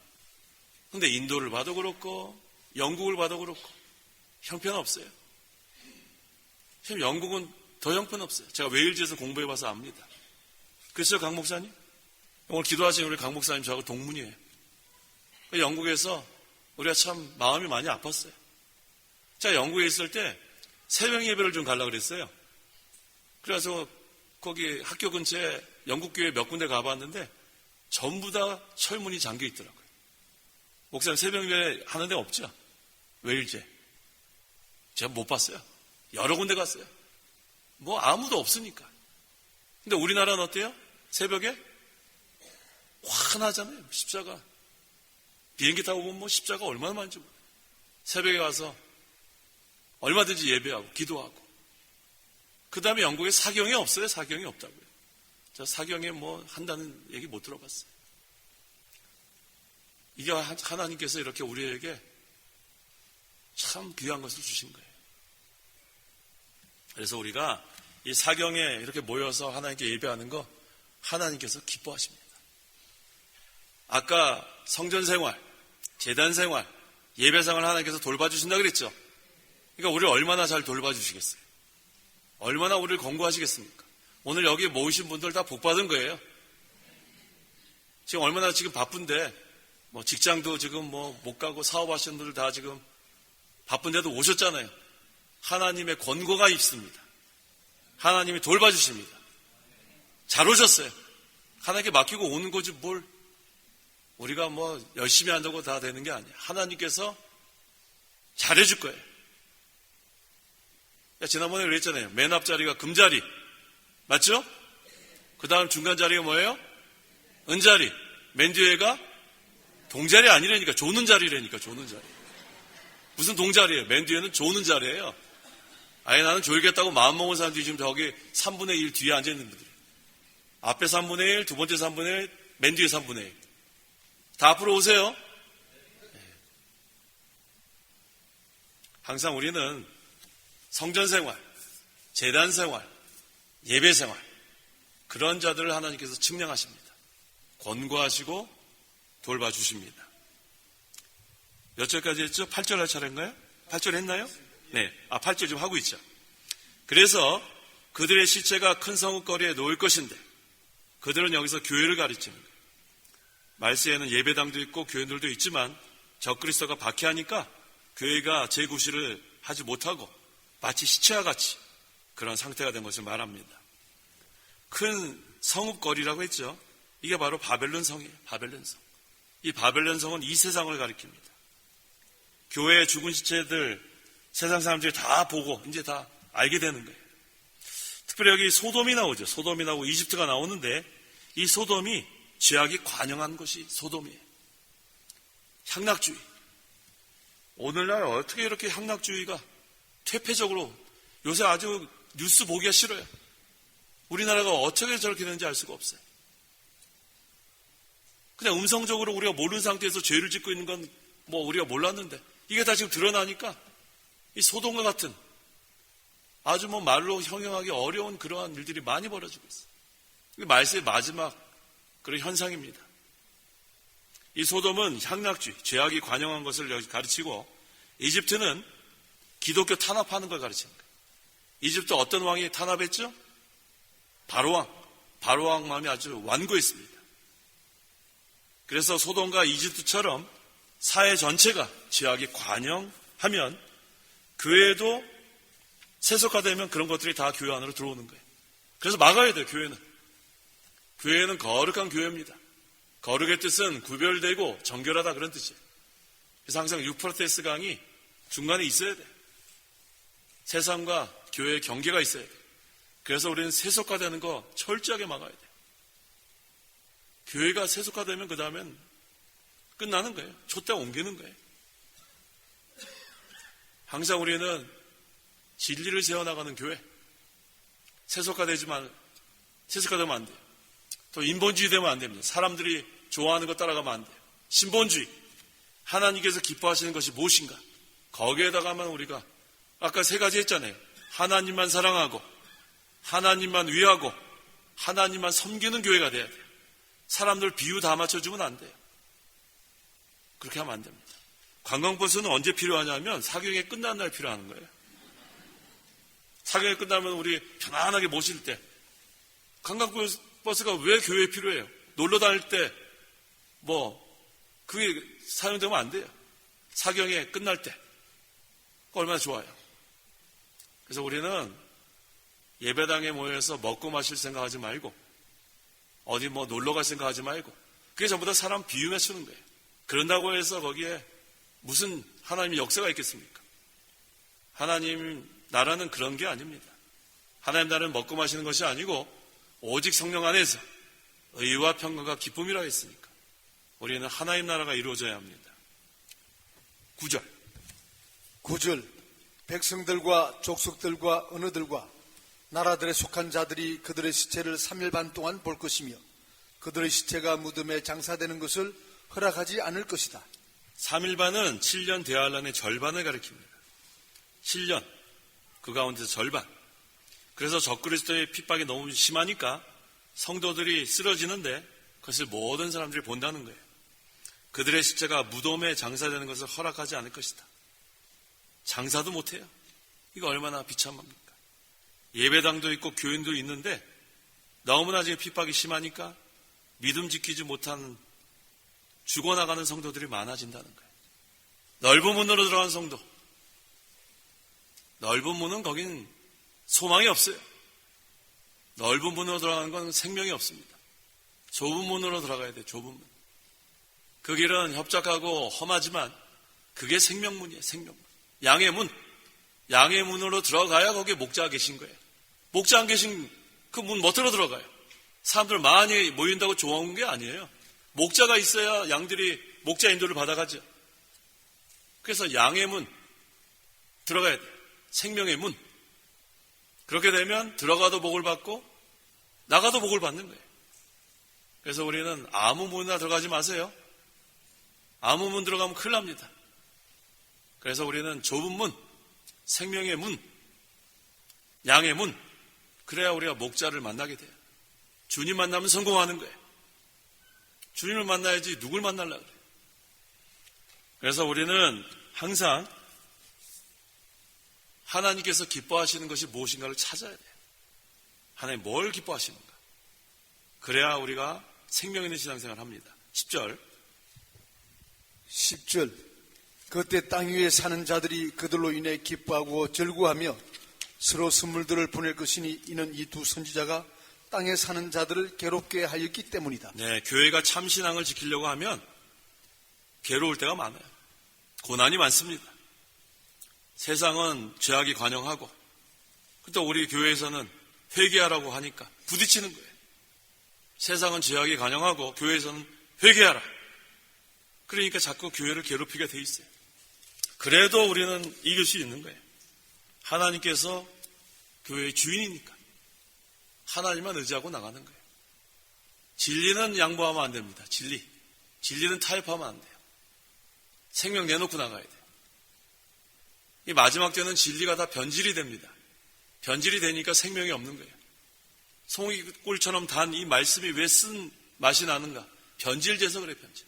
근데 인도를 봐도 그렇고 영국을 봐도 그렇고 형편없어요. 지금 영국은 더 형편없어요. 제가 웨일즈에서 공부해봐서 압니다. 그래서 강 목사님? 오늘 기도하신 우리 강 목사님 저하고 동문이에요. 영국에서 우리가 참 마음이 많이 아팠어요. 제가 영국에 있을 때 새벽 예배를 좀 가려고 그랬어요. 그래서 거기 학교 근처에 영국교회 몇 군데 가봤는데 전부 다 철문이 잠겨 있더라고요. 목사님 새벽 예배 하는 데 없죠? 웨일즈에. 제가 못 봤어요. 여러 군데 갔어요. 뭐 아무도 없으니까. 근데 우리나라는 어때요? 새벽에 환하잖아요. 십자가. 비행기 타고 보면 뭐 십자가 얼마나 많은지 몰라요. 새벽에 가서 얼마든지 예배하고 기도하고. 그 다음에 영국에 사경이 없어요. 사경이 없다고요. 저 사경에 뭐 한다는 얘기 못 들어봤어요. 이게 하나님께서 이렇게 우리에게 참 귀한 것을 주신 거예요. 그래서 우리가 이 사경에 이렇게 모여서 하나님께 예배하는 거 하나님께서 기뻐하십니다. 아까 성전 생활, 제단 생활, 예배 생활 하나님께서 돌봐주신다 그랬죠. 그러니까 우리를 얼마나 잘 돌봐주시겠어요? 얼마나 우리를 권고하시겠습니까? 오늘 여기 모이신 분들 다 복받은 거예요. 지금 얼마나 지금 바쁜데 뭐 직장도 지금 뭐 못 가고 사업하시는 분들 다 지금 바쁜데도 오셨잖아요. 하나님의 권고가 있습니다. 하나님이 돌봐주십니다. 잘 오셨어요. 하나님께 맡기고 오는 거지 뭘 우리가 뭐 열심히 한다고 다 되는 게 아니에요. 하나님께서 잘해줄 거예요. 지난번에 그랬잖아요. 맨 앞자리가 금자리 맞죠? 그 다음 중간 자리가 뭐예요? 은자리. 맨 뒤에가 동자리 아니라니까 조는 자리라니까. 조는 자리. 무슨 동자리예요? 맨 뒤에는 조는 자리예요. 아예 나는 졸겠다고 마음먹은 사람들이 지금 저기 3분의 1 뒤에 앉아있는 분들이에요. 앞에 3분의 1, 두 번째 3분의 1, 맨 뒤에 3분의 1. 다 앞으로 오세요. 항상 우리는 성전 생활, 제단 생활, 예배 생활 그런 자들을 하나님께서 측량하십니다. 권고하시고 돌봐주십니다. 몇 절까지 했죠? 8절 할 차례인가요? 8절 했나요? 네. 8절 지금 하고 있죠. 그래서 그들의 시체가 큰 성읍거리에 놓일 것인데 그들은 여기서 교회를 가르치는 거예요. 말세에는 예배당도 있고 교회들도 있지만 적그리스도가 박해하니까 교회가 재구시를 하지 못하고 마치 시체와 같이 그런 상태가 된 것을 말합니다. 큰 성읍거리라고 했죠. 이게 바로 바벨론 성이에요. 바벨론 성. 이 바벨론 성은 이 세상을 가리킵니다. 교회의 죽은 시체들 세상 사람들이 다 보고 이제 다 알게 되는 거예요. 특별히 여기 소돔이 나오죠. 소돔이 나오고 이집트가 나오는데 이 소돔이 죄악이 관영한 것이 소돔이에요. 향락주의. 오늘날 어떻게 이렇게 향락주의가 퇴폐적으로 요새 아주 뉴스 보기가 싫어요. 우리나라가 어떻게 저렇게 되는지 알 수가 없어요. 그냥 음성적으로 우리가 모르는 상태에서 죄를 짓고 있는 건 뭐 우리가 몰랐는데 이게 다 지금 드러나니까 이 소돔과 같은 아주 뭐 말로 형용하기 어려운 그러한 일들이 많이 벌어지고 있어요. 이게 말세의 마지막 그런 현상입니다. 이 소돔은 향락주의, 죄악이 관영한 것을 여기 가르치고 이집트는 기독교 탄압하는 걸 가르치는 거예요. 이집트 어떤 왕이 탄압했죠? 바로왕. 바로왕 마음이 아주 완고했습니다. 그래서 소돔과 이집트처럼 사회 전체가 죄악이 관영하면 교회도 세속화되면 그런 것들이 다 교회 안으로 들어오는 거예요. 그래서 막아야 돼요, 교회는. 교회는 거룩한 교회입니다. 거룩의 뜻은 구별되고 정결하다 그런 뜻이에요. 그래서 항상 유프라테스 강이 중간에 있어야 돼요. 세상과 교회의 경계가 있어야 돼요. 그래서 우리는 세속화되는 거 철저하게 막아야 돼요. 교회가 세속화되면 그 다음엔 끝나는 거예요. 촛대가 옮기는 거예요. 항상 우리는 진리를 세워나가는 교회. 세속화되면 안 돼요. 또 인본주의 되면 안 됩니다. 사람들이 좋아하는 거 따라가면 안 돼요. 신본주의. 하나님께서 기뻐하시는 것이 무엇인가? 거기에다가만 우리가 아까 세 가지 했잖아요. 하나님만 사랑하고 하나님만 위하고 하나님만 섬기는 교회가 돼야 돼요. 사람들 비유 다 맞춰주면 안 돼요. 그렇게 하면 안 됩니다. 관광버스는 언제 필요하냐면 사경이 끝난 날 필요한 거예요. 사경이 끝나면 우리 편안하게 모실 때 관광버스가 왜 교회에 필요해요? 놀러 다닐 때 그게 사용되면 안 돼요. 사경이 끝날 때 얼마나 좋아요. 그래서 우리는 예배당에 모여서 먹고 마실 생각하지 말고 어디 놀러 갈 생각하지 말고 그게 전부 다 사람 비유 맞추는 거예요. 그런다고 해서 거기에 무슨 하나님의 역사가 있겠습니까? 하나님 나라는 그런 게 아닙니다. 하나님 나라는 먹고 마시는 것이 아니고 오직 성령 안에서 의와 평강과 기쁨이라 했으니까 우리는 하나님 나라가 이루어져야 합니다. 9절 백성들과 족속들과 언어들과 나라들에 속한 자들이 그들의 시체를 3일 반 동안 볼 것이며 그들의 시체가 무덤에 장사되는 것을 허락하지 않을 것이다. 3일 반은 7년 대환란의 절반을 가리킵니다. 7년, 그 가운데서 절반. 그래서 적그리스도의 핍박이 너무 심하니까 성도들이 쓰러지는데 그것을 모든 사람들이 본다는 거예요. 그들의 시체가 무덤에 장사되는 것을 허락하지 않을 것이다. 장사도 못해요. 이거 얼마나 비참합니까? 예배당도 있고 교인도 있는데 너무나 지금 핍박이 심하니까 믿음 지키지 못한 죽어나가는 성도들이 많아진다는 거예요. 넓은 문으로 들어간 성도. 넓은 문은 거긴 소망이 없어요. 넓은 문으로 들어가는 건 생명이 없습니다. 좁은 문으로 들어가야 돼요. 좁은 문. 그 길은 협착하고 험하지만 그게 생명문이에요. 생명문. 양의 문. 양의 문으로 들어가야 거기에 목자가 계신 거예요. 목자 안 계신 그 문 못으로 들어가요. 사람들 많이 모인다고 좋아온 게 아니에요. 목자가 있어야 양들이 목자 인도를 받아가죠. 그래서 양의 문 들어가야 돼요. 생명의 문. 그렇게 되면 들어가도 복을 받고 나가도 복을 받는 거예요. 그래서 우리는 아무 문이나 들어가지 마세요. 아무 문 들어가면 큰일 납니다. 그래서 우리는 좁은 문, 생명의 문, 양의 문, 그래야 우리가 목자를 만나게 돼요. 주님 만나면 성공하는 거예요. 주님을 만나야지 누굴 만나려고 그래요. 그래서 우리는 항상 하나님께서 기뻐하시는 것이 무엇인가를 찾아야 돼요. 하나님 뭘 기뻐하시는가? 그래야 우리가 생명 있는 신앙생활을 합니다. 10절 10절 그때 땅 위에 사는 자들이 그들로 인해 기뻐하고 절구하며 서로 선물들을 보낼 것이니 이는 이 두 선지자가 땅에 사는 자들을 괴롭게 하였기 때문이다. 네, 교회가 참 신앙을 지키려고 하면 괴로울 때가 많아요. 고난이 많습니다. 세상은 죄악이 관영하고 또 우리 교회에서는 회개하라고 하니까 부딪히는 거예요. 세상은 죄악이 관영하고 교회에서는 회개하라. 그러니까 자꾸 교회를 괴롭히게 돼 있어요. 그래도 우리는 이길 수 있는 거예요. 하나님께서 교회의 주인이니까 하나님만 의지하고 나가는 거예요. 진리는 양보하면 안 됩니다. 진리는 타협하면 안 돼요. 생명 내놓고 나가야 돼요. 이 마지막 때는 진리가 다 변질이 됩니다. 변질이 되니까 생명이 없는 거예요. 송이꿀처럼 단 이 말씀이 왜 쓴 맛이 나는가? 변질돼서 그래, 변질.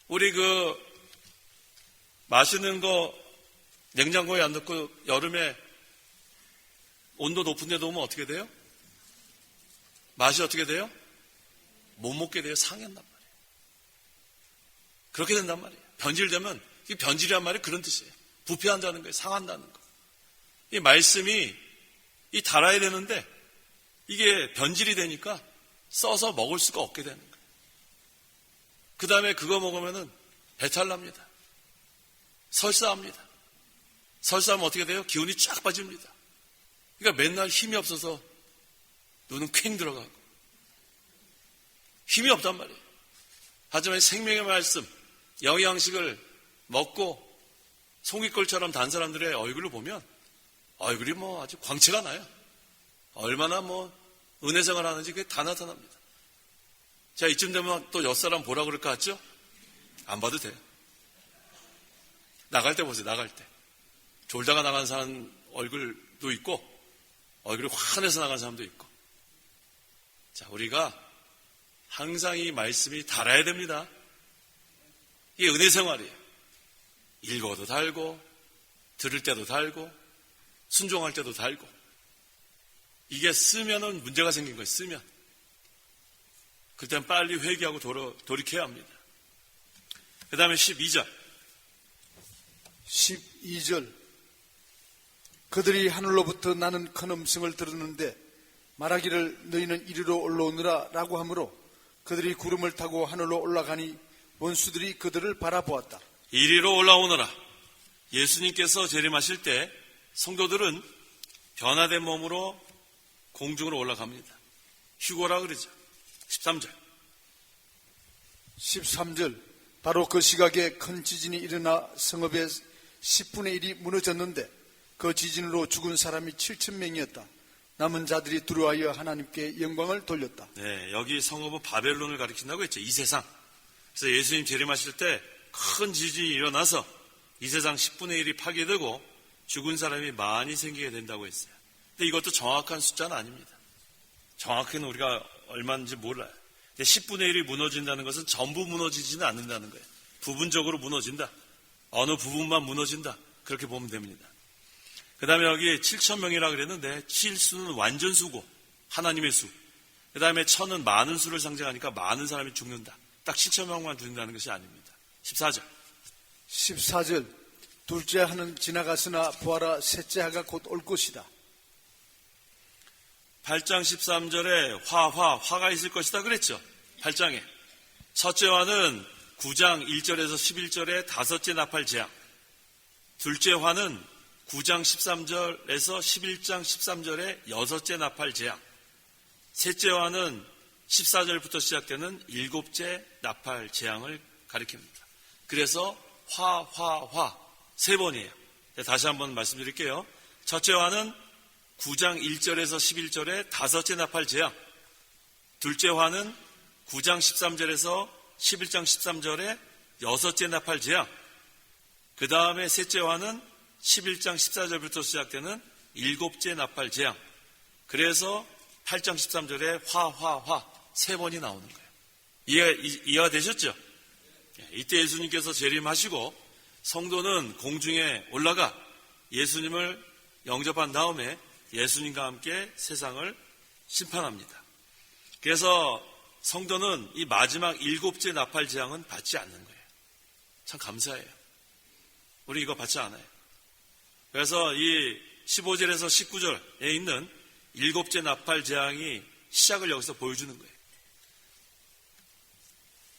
우리 마시는 거 냉장고에 안 넣고 여름에 온도 높은 데 놓으면 어떻게 돼요? 맛이 어떻게 돼요? 못 먹게 돼요. 상한단 말이에요. 그렇게 된단 말이에요. 변질되면, 이 변질이란 말이 그런 뜻이에요. 부패한다는 거예요. 상한다는 거. 이 말씀이 이 달아야 되는데 이게 변질이 되니까 써서 먹을 수가 없게 되는 거예요. 그 다음에 그거 먹으면은 배탈 납니다. 설사합니다. 설사하면 어떻게 돼요? 기운이 쫙 빠집니다. 그러니까 맨날 힘이 없어서 눈은 퀭 들어가고 힘이 없단 말이에요. 하지만 생명의 말씀, 영양식을 먹고 송이꿀처럼 단 사람들의 얼굴을 보면 얼굴이 아주 광채가 나요. 얼마나 은혜생활 하는지 그게 다 나타납니다. 자, 이쯤 되면 또 옆사람 보라 그럴 것 같죠? 안 봐도 돼요. 나갈 때 보세요. 나갈 때 졸다가 나간 사람 얼굴도 있고 얼굴이 환해서 나간 사람도 있고. 자, 우리가 항상 이 말씀이 달아야 됩니다. 이게 은혜생활이에요. 읽어도 달고 들을 때도 달고 순종할 때도 달고. 이게 쓰면은 문제가 생긴 거예요. 쓰면 그땐 빨리 회개하고 돌이켜야 합니다. 그 다음에 12절 12절 그들이 하늘로부터 나는 큰 음성을 들었는데 말하기를 너희는 이리로 올라오느라 라고 하므로 그들이 구름을 타고 하늘로 올라가니 원수들이 그들을 바라보았다. 이리로 올라오너라. 예수님께서 재림하실 때 성도들은 변화된 몸으로 공중으로 올라갑니다. 휴거라 그러죠. 13절 13절 바로 그 시각에 큰 지진이 일어나 성읍의 10분의 1이 무너졌는데 그 지진으로 죽은 사람이 7,000명이었다. 남은 자들이 두려워하여 하나님께 영광을 돌렸다. 네, 여기 성읍은 바벨론을 가리킨다고 했죠. 이 세상. 그래서 예수님 재림하실 때 큰 지진이 일어나서 이 세상 10분의 1이 파괴되고 죽은 사람이 많이 생기게 된다고 했어요. 근데 이것도 정확한 숫자는 아닙니다. 정확히는 우리가 얼마인지 몰라요. 10분의 1이 무너진다는 것은 전부 무너지지는 않는다는 거예요. 부분적으로 무너진다. 어느 부분만 무너진다. 그렇게 보면 됩니다. 그 다음에 여기 7,000명이라고 그랬는데 7수는 완전수고 하나님의 수. 그 다음에 1,000은 많은 수를 상징하니까 많은 사람이 죽는다. 딱 7,000명만 죽는다는 것이 아닙니다. 14절 14절 둘째 하는 지나갔으나 보아라 셋째 하가 곧 올 것이다. 8장 13절에 화가 있을 것이다 그랬죠. 8장에 첫째 화는 9장 1절에서 11절에 다섯째 나팔 재앙, 둘째 화는 9장 13절에서 11장 13절에 여섯째 나팔 재앙, 셋째 화는 14절부터 시작되는 일곱째 나팔 재앙을 가리킵니다. 그래서 화 세 번이에요. 다시 한번 말씀드릴게요. 첫째 화는 9장 1절에서 11절에 다섯째 나팔 재앙, 둘째 화는 9장 13절에서 11장 13절에 여섯째 나팔 재앙, 그 다음에 셋째 화는 11장 14절부터 시작되는 일곱째 나팔 재앙. 그래서 8장 13절에 화 세 번이 나오는 거예요. 이해가 되셨죠? 이때 예수님께서 재림하시고 성도는 공중에 올라가 예수님을 영접한 다음에 예수님과 함께 세상을 심판합니다. 그래서 성도는 이 마지막 7째 나팔 재앙은 받지 않는 거예요. 참 감사해요. 우리 이거 받지 않아요. 그래서 이 15절에서 19절에 있는 7째 나팔 재앙이 시작을 여기서 보여주는 거예요.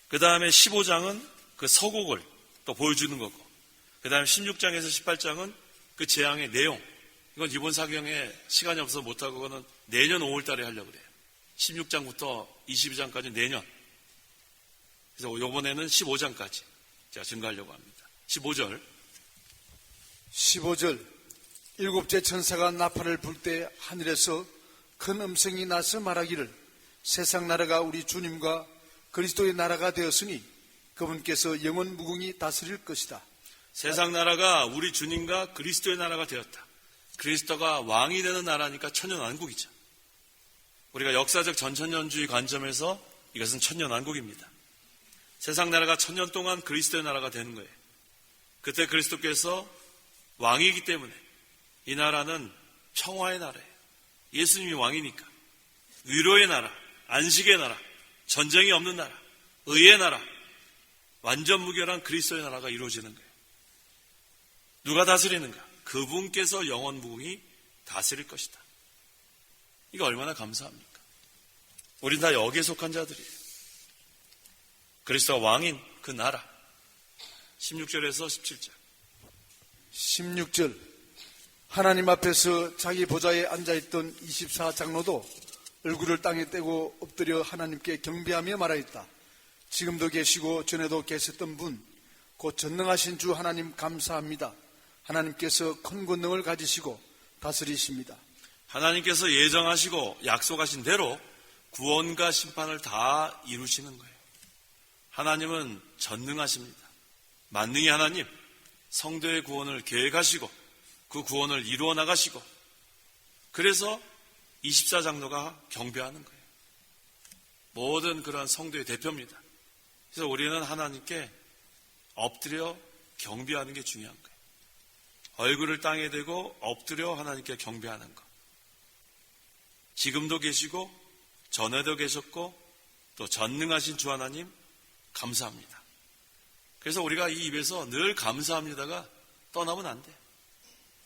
그 다음에 15장은 그 서곡을 또 보여주는 거고, 그 다음에 16장에서 18장은 그 재앙의 내용. 이건 이번 사경에 시간이 없어서 못하고 그거는 내년 5월 달에 하려고 그래요. 16장부터 22장까지 내년. 그래서 이번에는 15장까지 제가 증가하려고 합니다. 15절. 15절. 7째 천사가 나팔을 불 때 하늘에서 큰 음성이 나서 말하기를 세상 나라가 우리 주님과 그리스도의 나라가 되었으니 그분께서 영원 무궁히 다스릴 것이다. 세상 나라가 우리 주님과 그리스도의 나라가 되었다. 그리스도가 왕이 되는 나라니까 천년왕국이죠. 우리가 역사적 전천년주의 관점에서 이것은 천년왕국입니다. 세상 나라가 천년 동안 그리스도의 나라가 되는 거예요. 그때 그리스도께서 왕이기 때문에 이 나라는 평화의 나라예요. 예수님이 왕이니까. 위로의 나라, 안식의 나라, 전쟁이 없는 나라, 의의 나라, 완전 무결한 그리스도의 나라가 이루어지는 거예요. 누가 다스리는가? 그분께서 영원 무궁히 다스릴 것이다. 이거 얼마나 감사합니까? 우린 다 여기에 속한 자들이에요. 그리스도가 왕인 그 나라. 16절에서 17절. 16절. 하나님 앞에서 자기 보좌에 앉아있던 24장로도 얼굴을 땅에 떼고 엎드려 하나님께 경배하며 말하였다. 지금도 계시고 전에도 계셨던 분, 곧 전능하신 주 하나님 감사합니다. 하나님께서 큰 권능을 가지시고 다스리십니다. 하나님께서 예정하시고 약속하신 대로 구원과 심판을 다 이루시는 거예요. 하나님은 전능하십니다. 만능의 하나님, 성도의 구원을 계획하시고 그 구원을 이루어 나가시고, 그래서 24장로가 경배하는 거예요. 모든 그러한 성도의 대표입니다. 그래서 우리는 하나님께 엎드려 경배하는 게 중요한 거예요. 얼굴을 땅에 대고 엎드려 하나님께 경배하는 것. 지금도 계시고 전에도 계셨고 또 전능하신 주 하나님 감사합니다. 그래서 우리가 이 입에서 늘 감사합니다가 떠나면 안 돼요.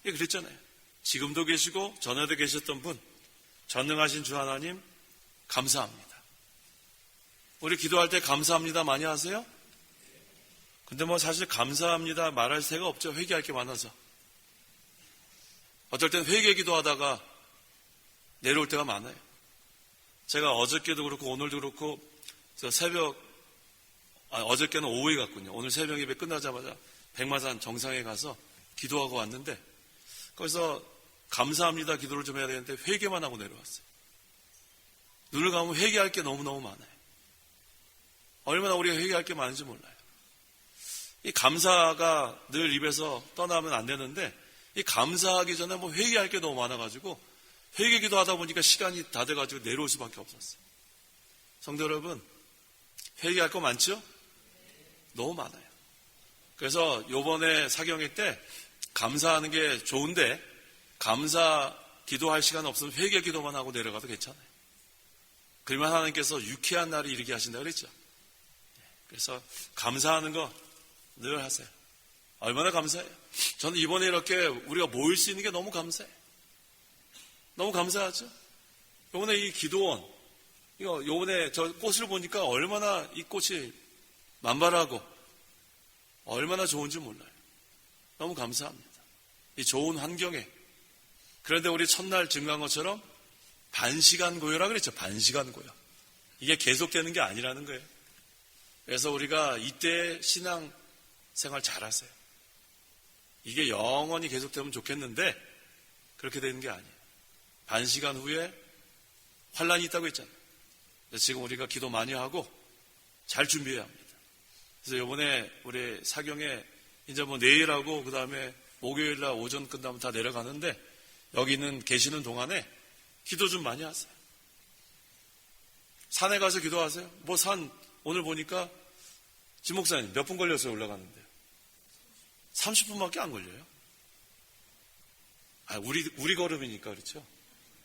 예, 그랬잖아요. 지금도 계시고 전에도 계셨던 분, 전능하신 주 하나님 감사합니다. 우리 기도할 때 감사합니다 많이 하세요? 근데 뭐 사실 감사합니다 말할 새가 없죠. 회개할 게 많아서. 어떨 땐 회개 기도하다가 내려올 때가 많아요. 제가 어저께도 그렇고 오늘도 그렇고 어저께는 오후에 갔군요. 오늘 새벽 예배 끝나자마자 백마산 정상에 가서 기도하고 왔는데 거기서 감사합니다 기도를 좀 해야 되는데 회개만 하고 내려왔어요. 눈을 감으면 회개할 게 너무너무 많아요. 얼마나 우리가 회개할 게 많은지 몰라요. 이 감사가 늘 입에서 떠나면 안 되는데 이 감사하기 전에 뭐 회개할 게 너무 많아가지고 회개 기도하다 보니까 시간이 다 돼가지고 내려올 수밖에 없었어요. 성도 여러분, 회개할 거 많죠? 너무 많아요. 그래서 요번에 사경회 때 감사하는 게 좋은데 감사 기도할 시간 없으면 회개 기도만 하고 내려가도 괜찮아요. 그러면 하나님께서 유쾌한 날이 이르게 하신다 그랬죠. 그래서 감사하는 거 늘 하세요. 얼마나 감사해요. 저는 이번에 이렇게 우리가 모일 수 있는 게 너무 감사해요. 너무 감사하죠. 요번에 이 기도원, 요번에 저 꽃을 보니까 얼마나 이 꽃이 만발하고 얼마나 좋은지 몰라요. 너무 감사합니다. 이 좋은 환경에. 그런데 우리 첫날 증거한 것처럼 반시간 고요라 그랬죠. 반시간 고요. 이게 계속되는 게 아니라는 거예요. 그래서 우리가 이때 신앙 생활 잘하세요. 이게 영원히 계속되면 좋겠는데 그렇게 되는 게 아니에요. 반시간 후에 환란이 있다고 했잖아요. 그래서 지금 우리가 기도 많이 하고 잘 준비해야 합니다. 그래서 이번에 우리 사경에 이제 뭐 내일하고 그 다음에 목요일날 오전 끝나면 다 내려가는데 여기 있는 계시는 동안에 기도 좀 많이 하세요. 산에 가서 기도하세요. 뭐 산 오늘 보니까 진 목사님 몇 분 걸렸어요 올라가는데? 30분밖에 안 걸려요. 우리 걸음이니까 그렇죠.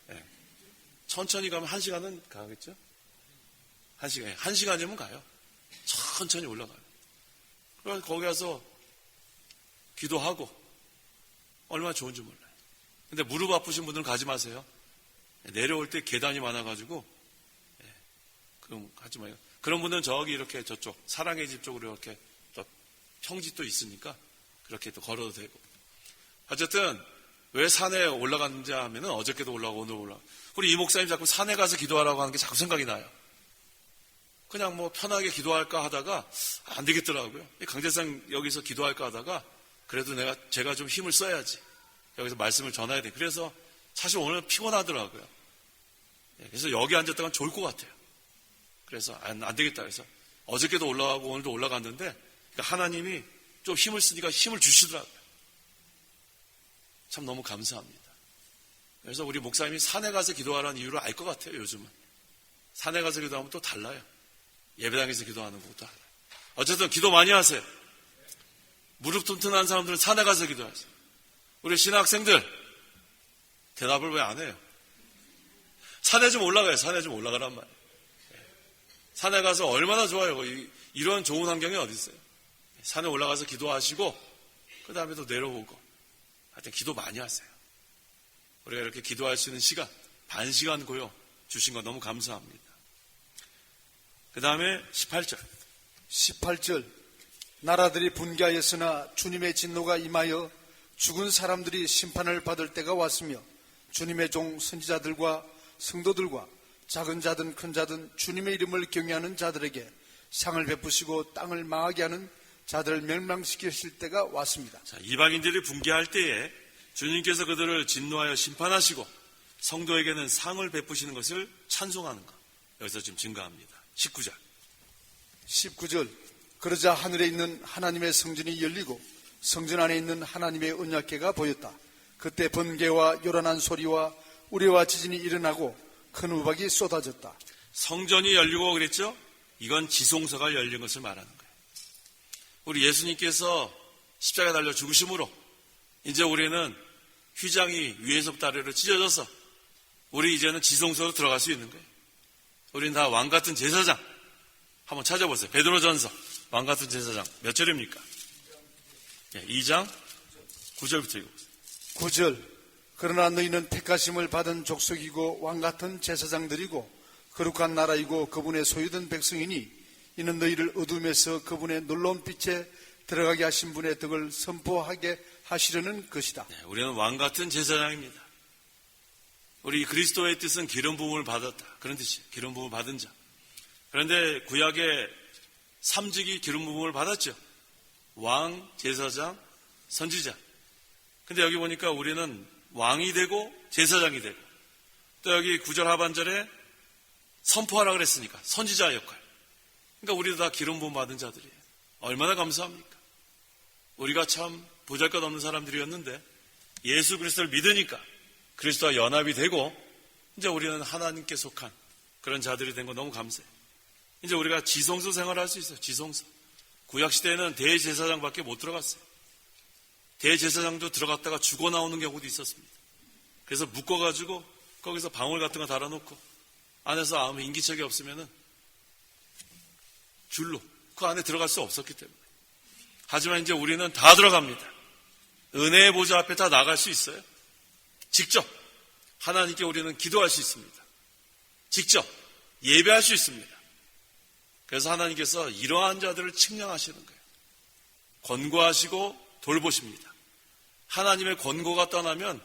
네. 천천히 가면 1시간은 가겠죠? 1시간, 1시간이면 가요. 천천히 올라가요. 그래서 거기 가서 기도하고 얼마나 좋은지 몰라요. 근데 무릎 아프신 분들은 가지 마세요. 내려올 때 계단이 많아가지고, 그럼 가지 마요. 그런 분들은 저기 이렇게 저쪽, 사랑의 집 쪽으로 이렇게 또 평지 또 있으니까 그렇게 또 걸어도 되고. 어쨌든, 왜 산에 올라갔는지 하면은 어저께도 올라가고 오늘 올라가고. 우리 이 목사님 자꾸 산에 가서 기도하라고 하는 게 자꾸 생각이 나요. 그냥 뭐 편하게 기도할까 하다가 안 되겠더라고요. 강대상 여기서 기도할까 하다가 그래도 제가 좀 힘을 써야지. 여기서 말씀을 전해야 돼. 그래서 사실 오늘 피곤하더라고요. 그래서 여기 앉았다간 좋을 것 같아요. 그래서 안 되겠다. 그래서 어저께도 올라가고 오늘도 올라갔는데 하나님이 좀 힘을 쓰니까 힘을 주시더라고요. 참 너무 감사합니다. 그래서 우리 목사님이 산에 가서 기도하라는 이유를 알 것 같아요. 요즘은. 산에 가서 기도하면 또 달라요. 예배당에서 기도하는 것도 달라요. 어쨌든 기도 많이 하세요. 무릎 튼튼한 사람들은 산에 가서 기도하세요. 우리 신학생들 대답을 왜 안 해요? 산에 좀 올라가요. 산에 좀 올라가란 말이에요. 산에 가서 얼마나 좋아요. 이런 좋은 환경이 어디 있어요? 산에 올라가서 기도하시고 그 다음에 또 내려오고 하여튼 기도 많이 하세요. 우리가 이렇게 기도할 수 있는 시간, 반 시간 고요 주신 거 너무 감사합니다. 그 다음에 18절. 18절. 나라들이 분개하였으나 주님의 진노가 임하여 죽은 사람들이 심판을 받을 때가 왔으며 주님의 종 선지자들과 성도들과 작은 자든 큰 자든 주님의 이름을 경외하는 자들에게 상을 베푸시고 땅을 망하게 하는 자들을 멸망시키실 때가 왔습니다. 자, 이방인들이 분개할 때에 주님께서 그들을 진노하여 심판하시고 성도에게는 상을 베푸시는 것을 찬송하는 것. 여기서 지금 증가합니다. 19절. 19절. 그러자 하늘에 있는 하나님의 성전이 열리고 성전 안에 있는 하나님의 언약궤가 보였다. 그때 번개와 요란한 소리와 우레와 지진이 일어나고 큰 우박이 쏟아졌다. 성전이 열리고 그랬죠? 이건 지성소가 열린 것을 말하는 거예요. 우리 예수님께서 십자가에 달려 죽으심으로 이제 우리는 휘장이 위에서부터 아래로 찢어져서 우리 이제는 지성소로 들어갈 수 있는 거예요. 우리는 다 왕같은 제사장. 한번 찾아보세요. 베드로전서 왕같은 제사장 몇 절입니까? 2장 9절부터 읽어보세요. 9절. 그러나 너희는 택하심을 받은 족속이고 왕같은 제사장들이고 거룩한 나라이고 그분의 소유된 백성이니 이는 너희를 어둠에서 그분의 놀라운 빛에 들어가게 하신 분의 덕을 선포하게 하시려는 것이다. 네, 우리는 왕같은 제사장입니다. 우리 그리스도의 뜻은 기름 부음을 받았다. 그런 뜻이에요. 기름 부음을 받은 자. 그런데 구약의 삼직이 기름 부음을 받았죠. 왕, 제사장, 선지자. 근데 여기 보니까 우리는 왕이 되고 제사장이 되고 또 여기 9절 하반절에 선포하라 그랬으니까 선지자 역할. 그러니까 우리도 다 기름 부음 받은 자들이에요. 얼마나 감사합니까? 우리가 참 보잘것없는 사람들이었는데 예수 그리스도를 믿으니까 그리스도와 연합이 되고 이제 우리는 하나님께 속한 그런 자들이 된 거 너무 감사해요. 이제 우리가 지성소 생활을 할 수 있어요. 지성소. 구약시대에는 대제사장밖에 못 들어갔어요. 대제사장도 들어갔다가 죽어 나오는 경우도 있었습니다. 그래서 묶어가지고 거기서 방울 같은 거 달아놓고 안에서 아무 인기척이 없으면은 줄로 그 안에 들어갈 수 없었기 때문에. 하지만 이제 우리는 다 들어갑니다. 은혜의 보좌 앞에 다 나갈 수 있어요. 직접 하나님께 우리는 기도할 수 있습니다. 직접 예배할 수 있습니다. 그래서 하나님께서 이러한 자들을 측량하시는 거예요. 권고하시고 돌보십니다. 하나님의 권고가 떠나면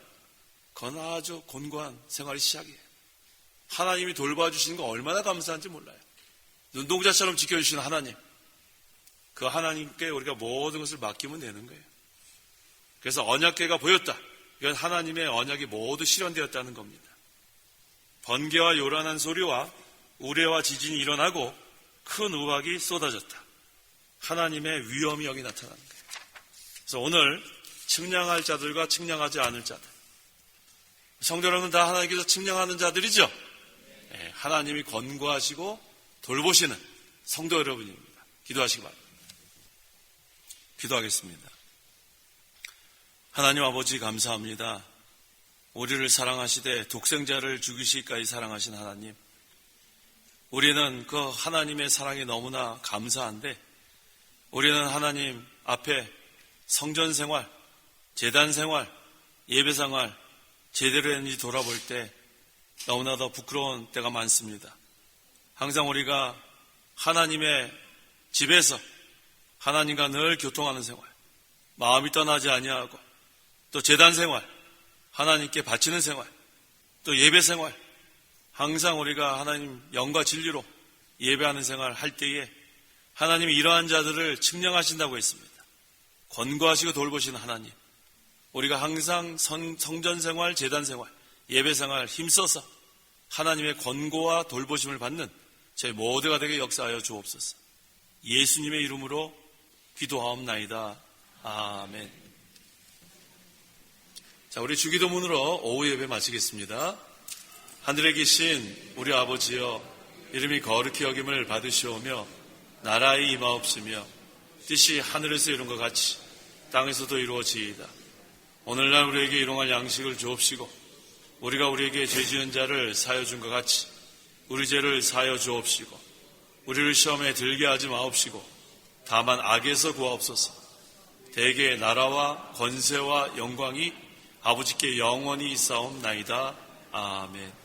그건 아주 곤고한 생활이 시작이에요. 하나님이 돌봐주시는 거 얼마나 감사한지 몰라요. 눈동자처럼 지켜주시는 하나님. 그 하나님께 우리가 모든 것을 맡기면 되는 거예요. 그래서 언약궤가 보였다. 이건 하나님의 언약이 모두 실현되었다는 겁니다. 번개와 요란한 소리와 우레와 지진이 일어나고 큰 우박이 쏟아졌다. 하나님의 위엄이 여기 나타나는 거예요. 그래서 오늘 측량할 자들과 측량하지 않을 자들. 성도 여러분 다 하나님께서 측량하는 자들이죠. 네, 하나님이 권고하시고 돌보시는 성도 여러분입니다. 기도하시기 바랍니다. 기도하겠습니다. 하나님 아버지 감사합니다. 우리를 사랑하시되 독생자를 죽이시기까지 사랑하신 하나님, 우리는 그 하나님의 사랑이 너무나 감사한데 우리는 하나님 앞에 성전 생활, 제단 생활, 예배 생활 제대로 했는지 돌아볼 때 너무나도 부끄러운 때가 많습니다. 항상 우리가 하나님의 집에서 하나님과 늘 교통하는 생활, 마음이 떠나지 아니하고 또 제단 생활, 하나님께 바치는 생활, 또 예배 생활, 항상 우리가 하나님 영과 진리로 예배하는 생활 할 때에 하나님이 이러한 자들을 측량하신다고 했습니다. 권고하시고 돌보시는 하나님, 우리가 항상 성전 생활, 제단 생활, 예배 생활 힘써서 하나님의 권고와 돌보심을 받는 저희 모두가 되게 역사하여 주옵소서. 예수님의 이름으로 기도하옵나이다. 아멘. 자, 우리 주기도문으로 오후 예배 마치겠습니다. 하늘에 계신 우리 아버지여, 이름이 거룩히 여김을 받으시오며 나라의 임하옵시며 뜻이 하늘에서 이룬 것 같이 땅에서도 이루어지이다. 오늘날 우리에게 일용할 양식을 주옵시고 우리가 우리에게 죄 지은 자를 사하여 준 것 같이 우리 죄를 사하여 주옵시고 우리를 시험에 들게 하지 마옵시고 다만 악에서 구하옵소서. 대개 나라와 권세와 영광이 아버지께 영원히 있사옵나이다. 아멘.